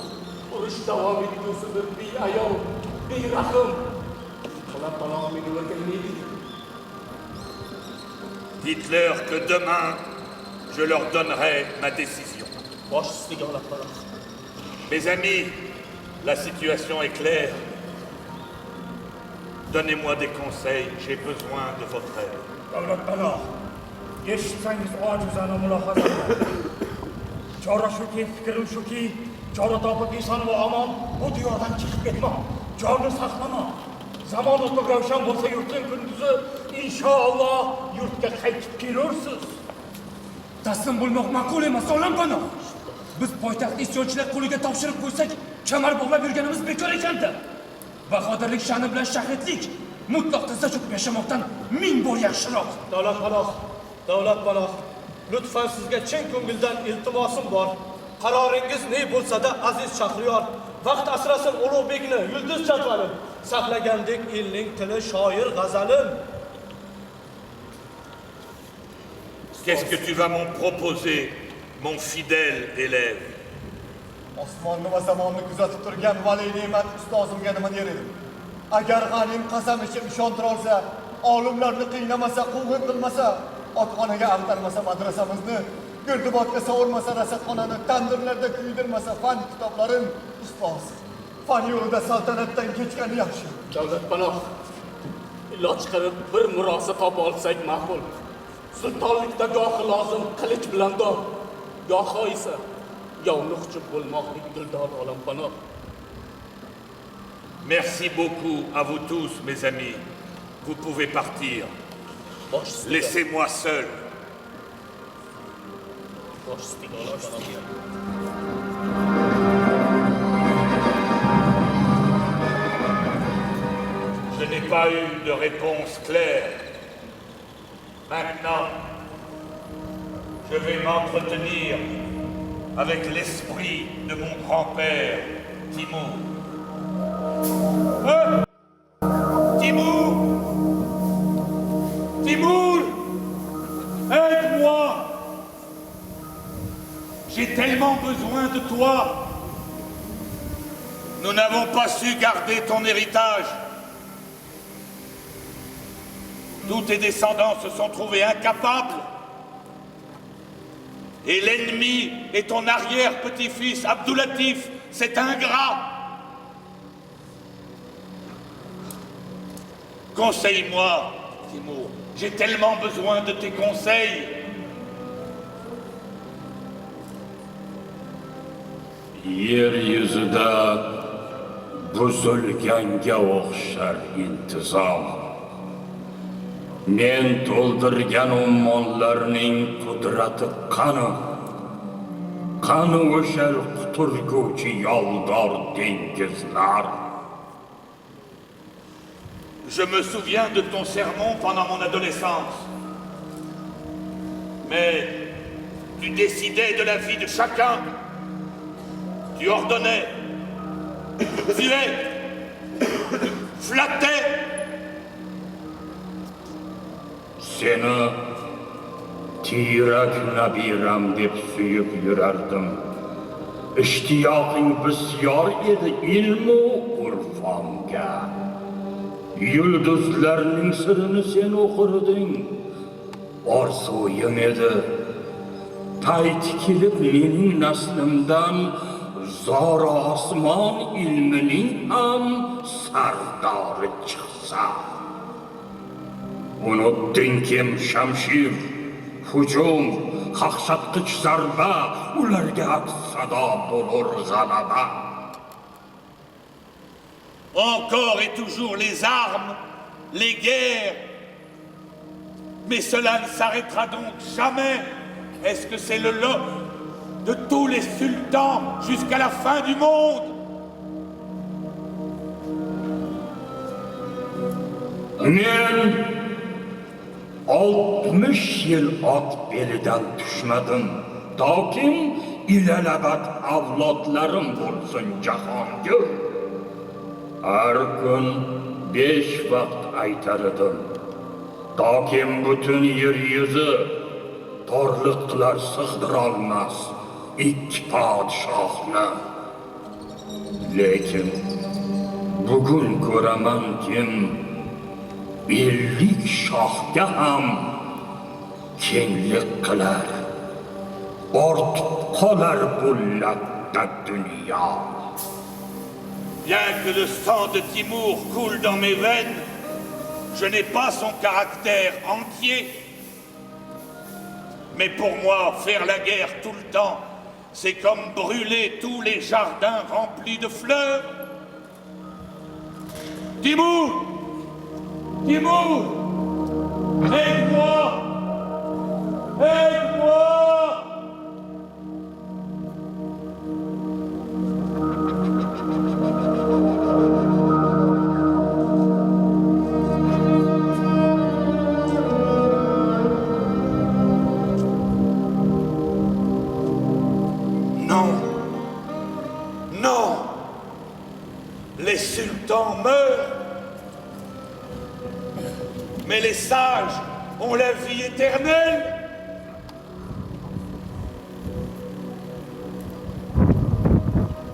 Urush davom etgusidir beayov, berahm. Olampanoh meni borgan neydi? Dites-leur que demain, je leur donnerai ma décision. Mes amis, la situation est claire. Donnez-moi des conseils, j'ai besoin de votre aide. Olampanoh, eshitsangiz ojizona mulohazalar. Chora shuki, fikrim shuki, chora topib eson va omon bu diyordan chiqib ketmoq, jonni saqlamoq. Zamon o'tib ravshan bo'lsa yurtning kunduzi, inshaalloh yurtga qaytib kelursiz. Taslim bo'lmoq ma'qul emas, Olampanoh. Biz poytaxtni isyonchilar qo'liga topshirib qo'ysak, kamar bog'lab yurganimiz bekor ekandi. Bahodirlik sha'ni bilan shahidlik mutlaq tizza cho'kib yashamoqdan ming bor yaxshiroq. Davlatpanoh, lutfan sizga chin ko'ngildan iltimosim bor. Qaroringiz ne bo'lsa-da, aziz Shahriyor, vaqt asrasin Ulug'bekni yulduz jadvalim, saqlagandek elning tili shoir g'azalim. Qu'est-ce que tu vas m'en proposer, mon fidèle élève? Osmonni va zamonni kuzatib turgan vali ne'mat ustozimga nima der edim? Agar g'anim qasam ichib ishontira olsa, olimlarni qiynamasa, quvg'in qilmasa, otxonaga ag'darmasa madrasamizni, girdibotga sovurmasa rasadxonani, tandirlarda kuydirmasa fan kitoblarin, ustoz. Fan yo'lida saltanatdan kechgani yaxshi. Davlatpanoh, iloj qilib bir murosa topa olsak ma'qul. Sultonlikda gohi lozim qilich bilan dor, gohi esa yovni huchib bo'lmoqlik dildor Olampanoh. Merci beaucoup à vous tous, mes amis. Vous pouvez partir. Laissez-moi seul. Je n'ai pas eu de réponse claire. Maintenant, je vais m'entretenir avec l'esprit de mon grand-père, Timour. Timour! Timour! Aide-moi! J'ai tellement besoin de toi. Nous n'avons pas su garder ton héritage. Tous tes descendants se sont trouvés incapables. Et l'ennemi est ton arrière-petit-fils, Abdoulatif, cet ingrat. Conseille-moi, Timour. J'ai tellement besoin de tes conseils. Yer yüzüde buzilganga o'xshar intizom. Men to'ldirgan ummonlarning qudrati qani? Qani o'sha quturguvchi yoldor dengizlar? Je me souviens de ton sermon pendant mon adolescence. Mais tu décidais de la vie de chacun. Tu ordonnais, tuais, flattais. Seni tiyrak nabiram deb suyib yurardim. ishtiyoqing bisyor edi ilmu urfonga. Yulduzlarning sirini sen o'qirding, orzuyim edi. Payt kelib mening naslimdan zora osmon ilmining ham sardori chiqsa. Unutding kim shamshir, hujum, qaqshatqich zarba, ularga sado bo'lur g'alaba. Encore et toujours les armes, les guerres. Mais cela ne s'arrêtera donc jamais. Est-ce que c'est le lot de tous les sultans jusqu'à la fin du monde? Men 60 yil ot belidan tushmadim. Tokim ilalabat avlodlarim bo'lsin jahongir. Har kun 5 vaqt aytar edim. Tokim butun yer yuzi torliqlar sig'dirolmas 2 podshohni. Lekin bugun ko'raman kim 50 shohga ham kenglik qilar. Ortib qolar bu latta dunyo. Bien que le sang de Timour coule dans mes veines, je n'ai pas son caractère entier. Mais pour moi, faire la guerre tout le temps, c'est comme brûler tous les jardins remplis de fleurs. Timour! Timour! Aide-moi! Aide-moi! Les sultans meurent, mais les sages ont la vie éternelle.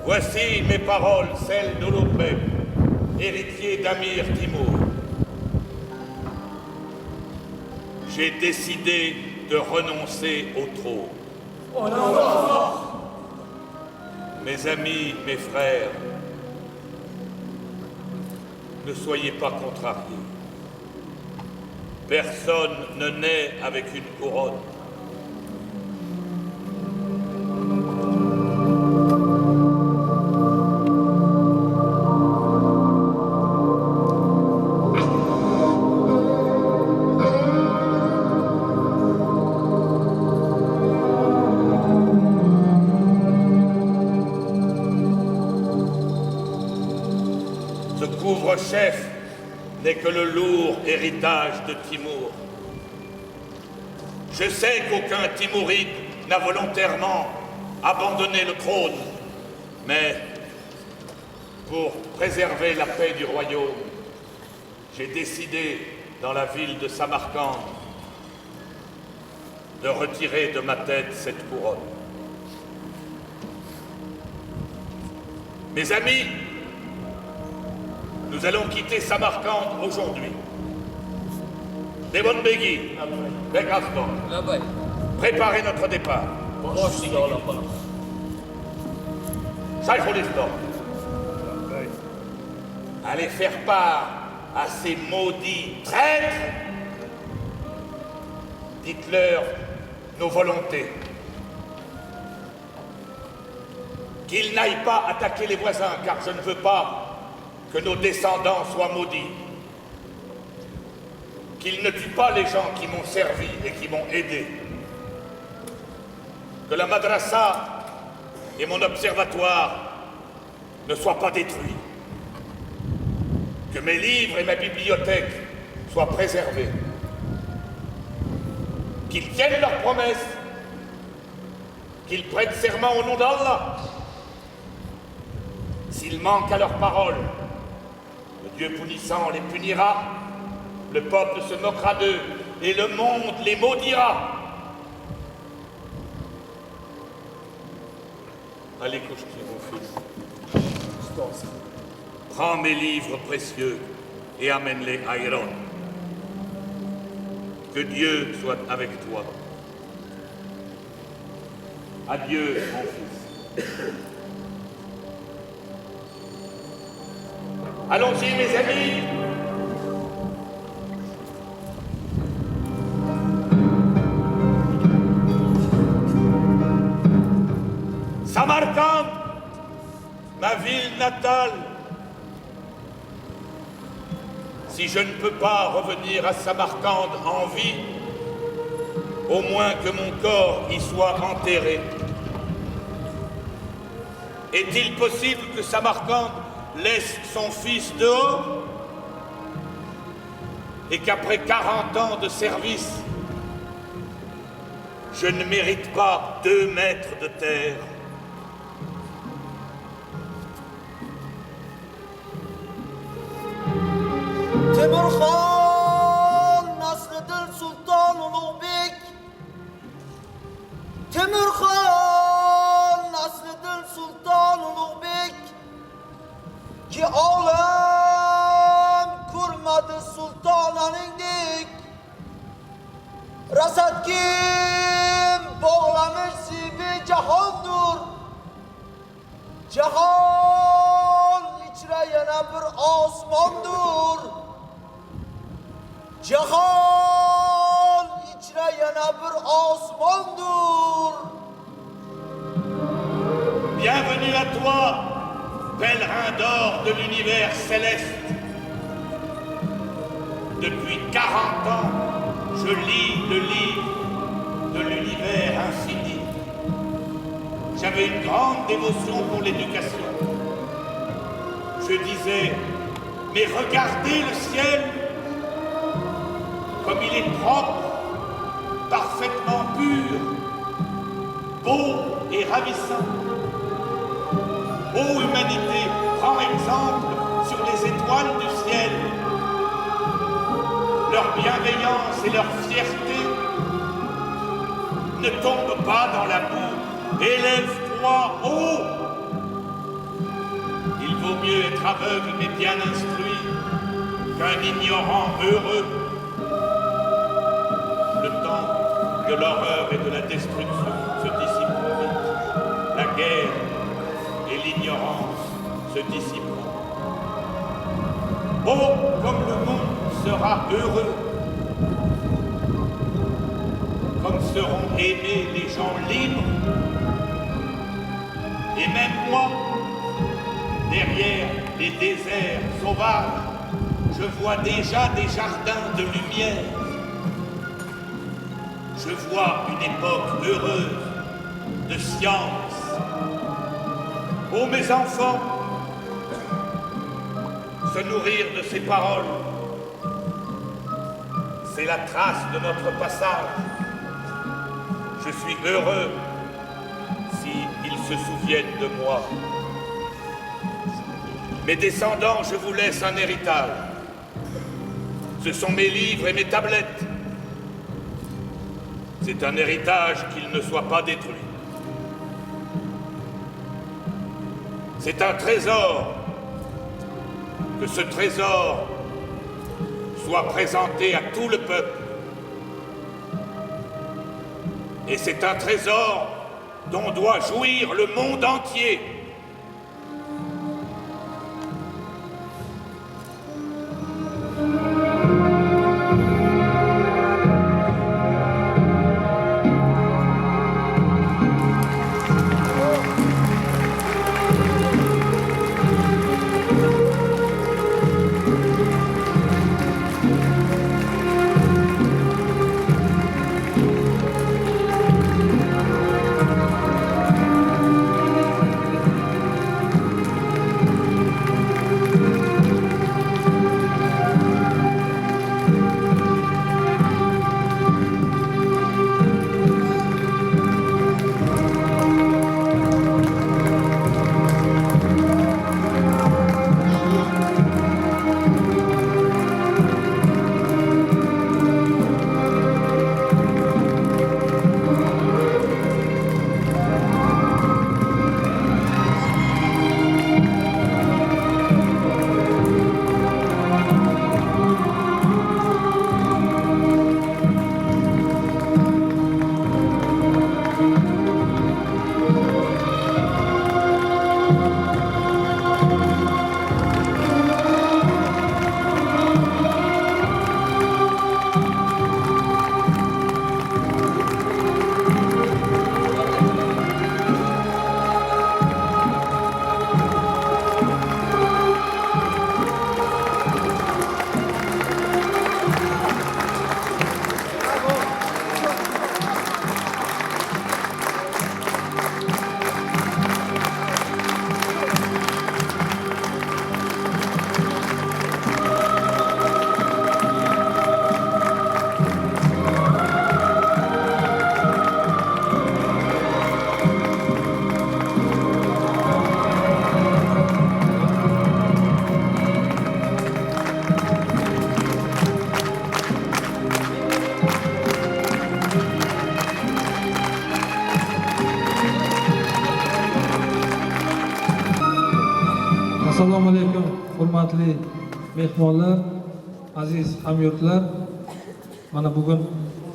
Voici mes paroles, celles d'Olopem, héritier d'Amir Timour. J'ai décidé de renoncer au trône. Mes amis, mes frères, ne soyez pas contrariés. Personne ne naît avec une couronne. Chef n'est que le lourd héritage de Timour. Je sais qu'aucun Timouride n'a volontairement abandonné le trône, mais pour préserver la paix du royaume, j'ai décidé, dans la ville de Samarcande, de retirer de ma tête cette couronne. Mes amis, nous allons quitter Samarcande aujourd'hui. Devon Begui, Begaston, préparez notre départ. Shaykhulistan, allez faire part à ces maudits traîtres. Dites-leur nos volontés. Qu'ils n'aillent pas attaquer les voisins, car je ne veux pas que nos descendants soient maudits. Qu'ils ne tuent pas les gens qui m'ont servi et qui m'ont aidé. Que la madrasa et mon observatoire ne soient pas détruits. Que mes livres et ma bibliothèque soient préservés. Qu'ils tiennent leurs promesses. Qu'ils prêtent serment au nom d'Allah. S'ils manquent à leurs paroles, le Dieu punissant les punira, le peuple se moquera d'eux et le monde les maudira. Allez, couche-toi, mon fils. Prends mes livres précieux et amène-les à Héron. Que Dieu soit avec toi. Adieu, mon fils. Allons-y, mes amis. Samarcande, ma ville natale. Si je ne peux pas revenir à Samarcande en vie, au moins que mon corps y soit enterré. Est-il possible que Samarcande laisse son fils dehors et qu'après 40 ans de service, je ne mérite pas 2 mètres de terre? Temur Khan Nasreddin Sultan Ulug'bek Temur Khan Nasreddin Sultan Ulug'bek ki olam kurmadı sultananingdek rasat kim bağlamış zibi cahandır Cahan içre yana bir osmondur Cahan içre yana bir osmondur Bienvenue à toi, pèlerin d'or de l'univers céleste. Depuis 40 ans, je lis le livre de l'univers infini. J'avais une grande dévotion pour l'éducation. Je disais, mais regardez le ciel, comme il est propre, parfaitement pur, beau et ravissant. Ô humanité, prends exemple sur les étoiles du ciel. Leur bienveillance et leur fierté ne tombent pas dans la boue. Élève-toi haut. Il vaut mieux être aveugle mais bien instruit qu'un ignorant heureux. Le temps de l'horreur et de la destruction se dissiperont vite. La guerre et l'ignorance se dissiperont. Oh, comme le monde sera heureux, comme seront aimés les gens libres. Et même moi, derrière les déserts sauvages, je vois déjà des jardins de lumière. Je vois une époque heureuse de science. Oh mes enfants, se nourrir de ces paroles, c'est la trace de notre passage. Je suis heureux s'ils se souviennent de moi. Mes descendants, je vous laisse un héritage. Ce sont mes livres et mes tablettes. C'est un héritage qu'il ne soit pas détruit. C'est un trésor. Que ce trésor soit présenté à tout le peuple. Et c'est un trésor dont doit jouir le monde entier. Assalomu alaykum, hurmatli mehmonlar, aziz hamyurtlar. Mana bugun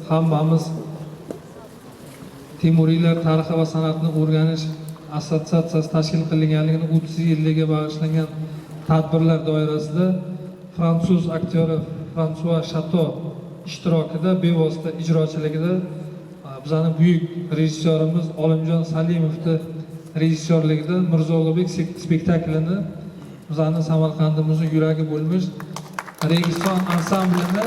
hammamiz Temuriylar tarixi va san'atni o'rganish assotsiatsiyasi tashkil qilinganligining 30 yilligiga bag'ishlangan tadbirlar doirasida fransuz aktyori Fransua Shato ishtirokida bevosita ijrochiligida bizning buyuk rejissyorimiz Olimjon Salimovning rejissyorligida Mirzo Ulug'bek spektaklini bizning Samarqandimizning yuragi bo'lmish Registon ansamblini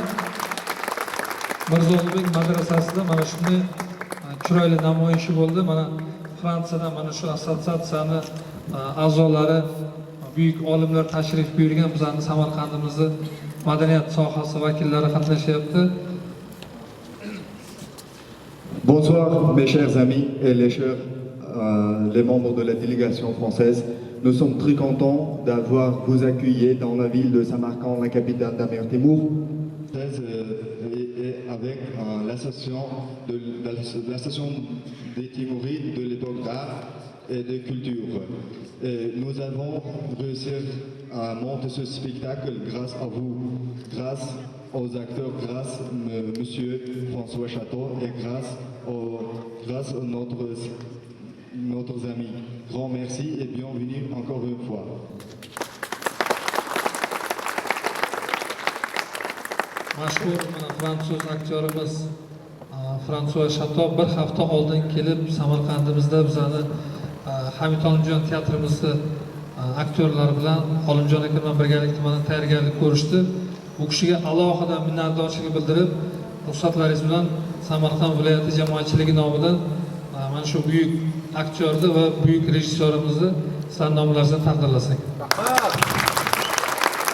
Mirzo Ulug'bek madrasasida mana shunday chiroyli namoyishi bo'ldi. Mana Fransiyadan mana shu assotsiatsiyani a'zolari, buyuk olimlar tashrif buyurgan bizning Samarqandimizning madaniyat sohasi vakillari qatnashyapti. Bonsoir mes chers amis et les membres de la délégation française. Nous sommes très contents d'avoir vous accueilli dans la ville de Samarkand, la capitale d'Amir Temur, et avec l'association des Timurides de l'époque d'art et de culture. Et nous avons réussi à monter ce spectacle grâce à vous, grâce aux acteurs, grâce à Monsieur François Chateau et grâce à notre amis. Grand merci et bienvenue encore une fois. Mashhur fransuz aktyorimiz Fransua Shato bir hafta oldin kelib Samarqandimizda bizani Hamid Olimjon teatrimizni aktyorlari bilan Olimjon aka bilan birgalikda mana tayyorgarlik ko'rishdi. Bu kishiga alohida minnatdorchilik bildirib, ruxsatlaringiz bilan Samarqand viloyati jamoatchiligi nomidan mana shu buyuk aktyorni va buyuk rejissyorimizni sizlar nomlaringizdan taqdirlasak.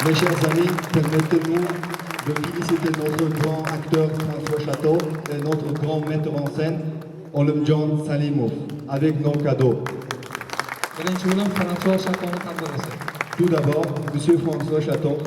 Mes chers amis, permettez-nous de féliciter notre grand acteur François Chateau et notre grand metteur en scène Olimjon Salimov avec nos cadeaux. Tout d'abord, Monsieur François Chateau.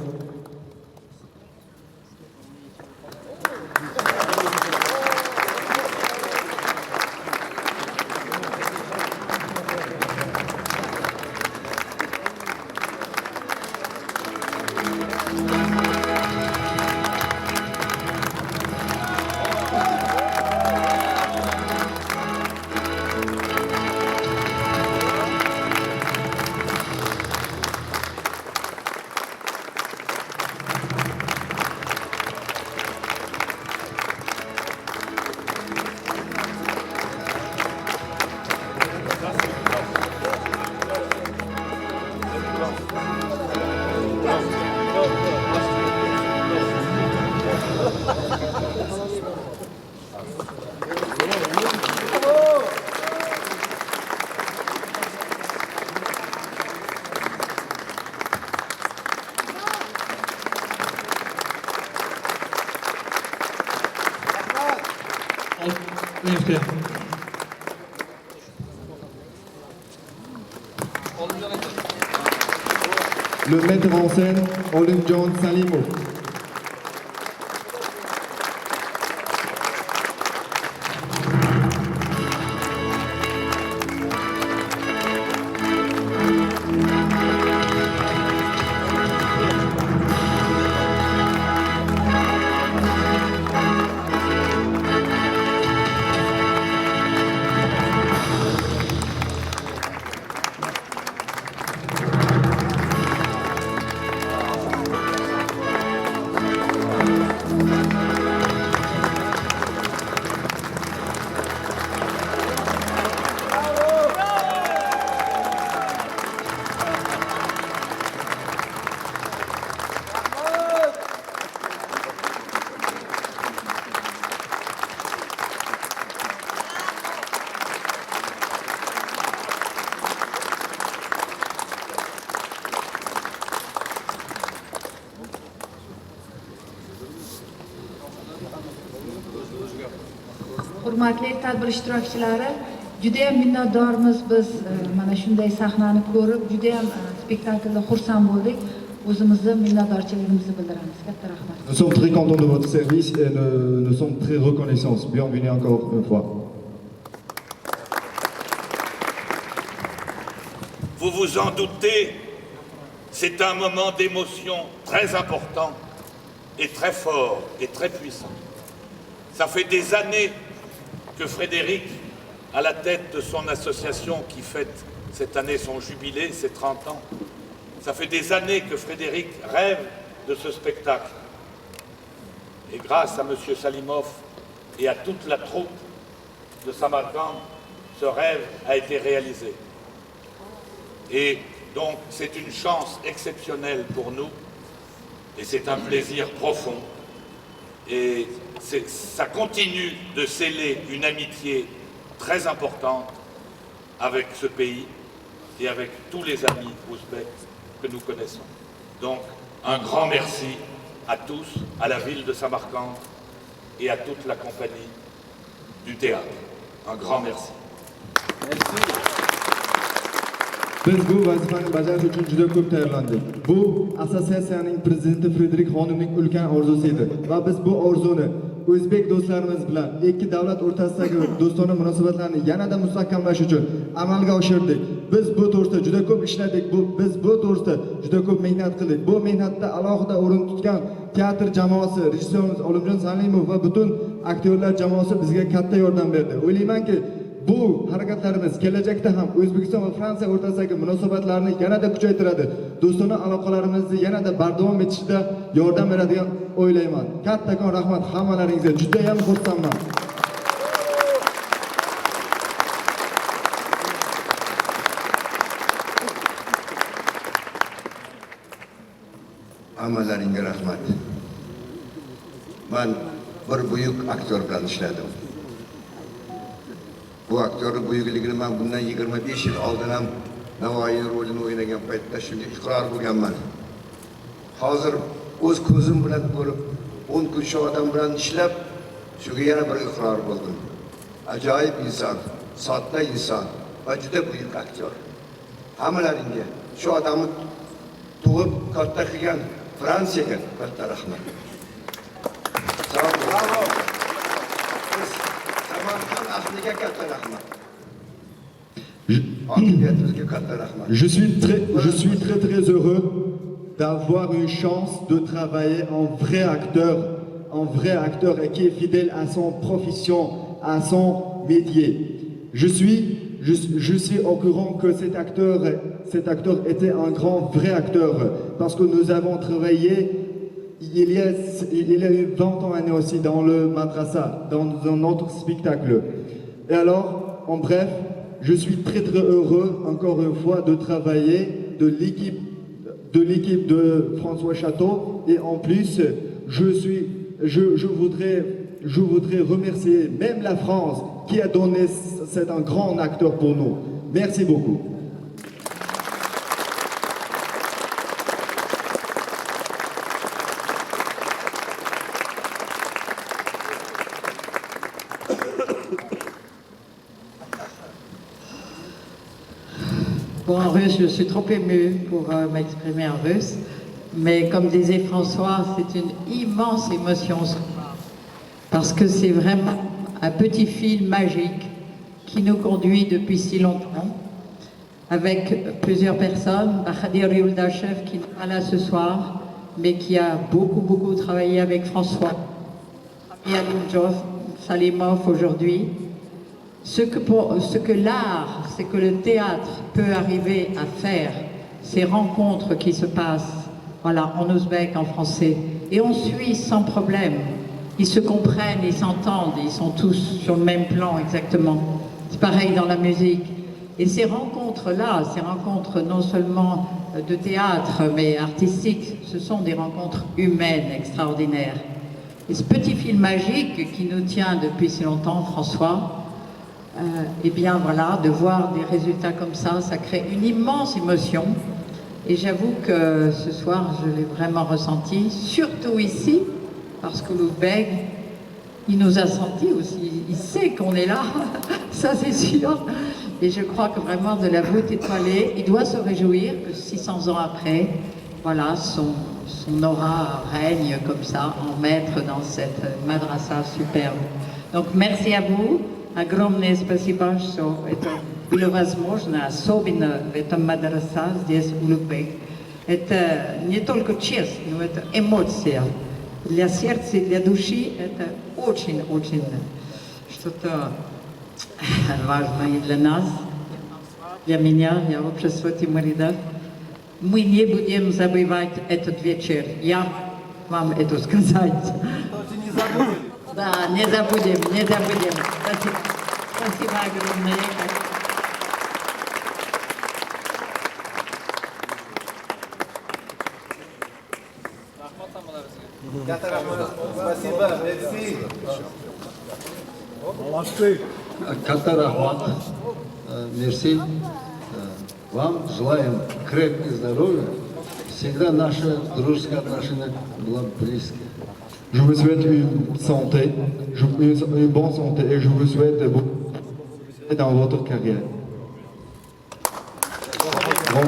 Le metteur en scène, Olimjon Salimov. Hurmatli tadbir ishtirokchilari, juda ham minnatdormiz biz mana shunday sahnani ko'rib, juda ham spektaklda xursand bo'ldik. O'zimizni minnatdorchiligimizni bildiramiz. Katta rahmat. Nous sommes très contents de votre service et nous sommes très reconnaissants. Bienvenue encore une fois. Vous vous en doutez, C'est un moment d'émotion très important et très fort et très puissant. Ça fait des années que Frédéric, à la tête de son association qui fête cette année son jubilé, ses 30 ans, ça fait des années que Frédéric rêve de ce spectacle. Et grâce à M. Salimov et à toute la troupe de Samarcande, ce rêve a été réalisé. Et donc, c'est une chance exceptionnelle pour nous, et c'est un plaisir profond. Et ça continue de sceller une amitié très importante avec ce pays et avec tous les amis ouzbeks que nous connaissons. Donc, un grand merci à tous, à la ville de Samarcande et à toute la compagnie du théâtre. Un grand merci. Biz bu vazifani bajarish uchun juda ko'p tayyorlandik. Bu assotsiatsiyaning prezidenti Frederik xonimning ulkan orzusi edi va biz bu orzuni o'zbek do'stlarimiz bilan ikki davlat o'rtasidagi do'stona munosabatlarni yanada mustahkamlash uchun amalga oshirdik. Biz bu to'g'risida juda ko'p ishladik. Biz bu to'g'risida juda ko'p mehnat qildik. Bu mehnatda alohida o'rin tutgan teatr jamoasi, rejissyorimiz Olimjon Salimov va butun aktyorlar jamoasi bizga katta yordam berdi. O'ylaymanki, bu harakatlarimiz kelajakda ham O'zbekiston va Fransiya o'rtasidagi munosabatlarni yanada kuchaytiradi. Do'stona aloqalarimizni yanada bardavom etishda yordam beradigan o'ylayman. Kattakon rahmat hammalaringizga. Juda ham xursandman. Hammalaringga rahmat. Men bir buyuk aktyor bilan ishladim. Bu aktyorlik buyukligini men bundan 25 yil oldin ham Navoiy rolini o'ynagan paytda shunga iqror bo'lganman. Hozir o'z ko'zim bilan ko'rib, 10 kun shu odam bilan ishlab, shunga yana bir iqror bo'ldim. Ajoyib inson, sodda inson va juda buyuk aktyor. Hammalaringga shu odamni tug'ib katta qilgan Fransiyaga katta rahmat. Bravo. Samarqand ahliga katta rahmat. Je suis très heureux d'avoir une chance de travailler en vrai acteur et qui est fidèle à son profession, à son métier. Je suis au courant que cet acteur était un grand vrai acteur parce que nous avons travaillé il y a eu 20 ans aussi dans le madrasa, dans notre spectacle. Et alors, en bref, je suis très heureux, encore une fois, de travailler de l'équipe de François Chateau. Et en plus, je voudrais remercier même la France qui a donné c'est un grand acteur pour nous. Merci beaucoup. Bon, en russe, je suis trop émue pour m'exprimer en russe, mais comme disait François, c'est une immense émotion ce soir, parce que c'est vraiment un petit fil magique qui nous conduit depuis si longtemps, avec plusieurs personnes, Bahadir Yuldachev qui n'est pas là ce soir, mais qui a beaucoup travaillé avec François, et Olimjon Salimov aujourd'hui. Ce que l'art, c'est que le théâtre peut arriver à faire, ces rencontres qui se passent, voilà, en ouzbek, en français, et on suit sans problème. Ils se comprennent, ils s'entendent, ils sont tous sur le même plan exactement. C'est pareil dans la musique. Et ces rencontres-là, ces rencontres non seulement de théâtre, mais artistiques, ce sont des rencontres humaines extraordinaires. Et ce petit fil magique qui nous tient depuis si longtemps, François, et bien voilà, de voir des résultats comme ça, ça crée une immense émotion. Et j'avoue que ce soir, je l'ai vraiment ressenti, surtout ici, parce que l'Ouzbek, il nous a senti aussi, il sait qu'on est là, ça c'est sûr. Et je crois que vraiment de la voûte étoilée, il doit se réjouir que 600 ans après, voilà, son aura règne comme ça, en maître dans cette madrasa superbe. Donc merci à vous. Огромное спасибо, что это было возможно, особенно в этом мадраса здесь, в Улугбек. Это не только честь, но это эмоция. Для сердца и для души это очень-очень что-то важное и для нас, для меня, для общества Тимуридов. Мы не будем забывать этот вечер. Я вам это сказать. Да, не забудем. Спасибо. Спасибо огромное. Спасибо, merci. Katta rahmat. Мерси. Вам желаем крепкого здоровья. Всегда наши дружеские отношения были близкие. Je vous souhaite une santé, une bonne santé et je vous souhaite beaucoup dans votre carrière. Bon,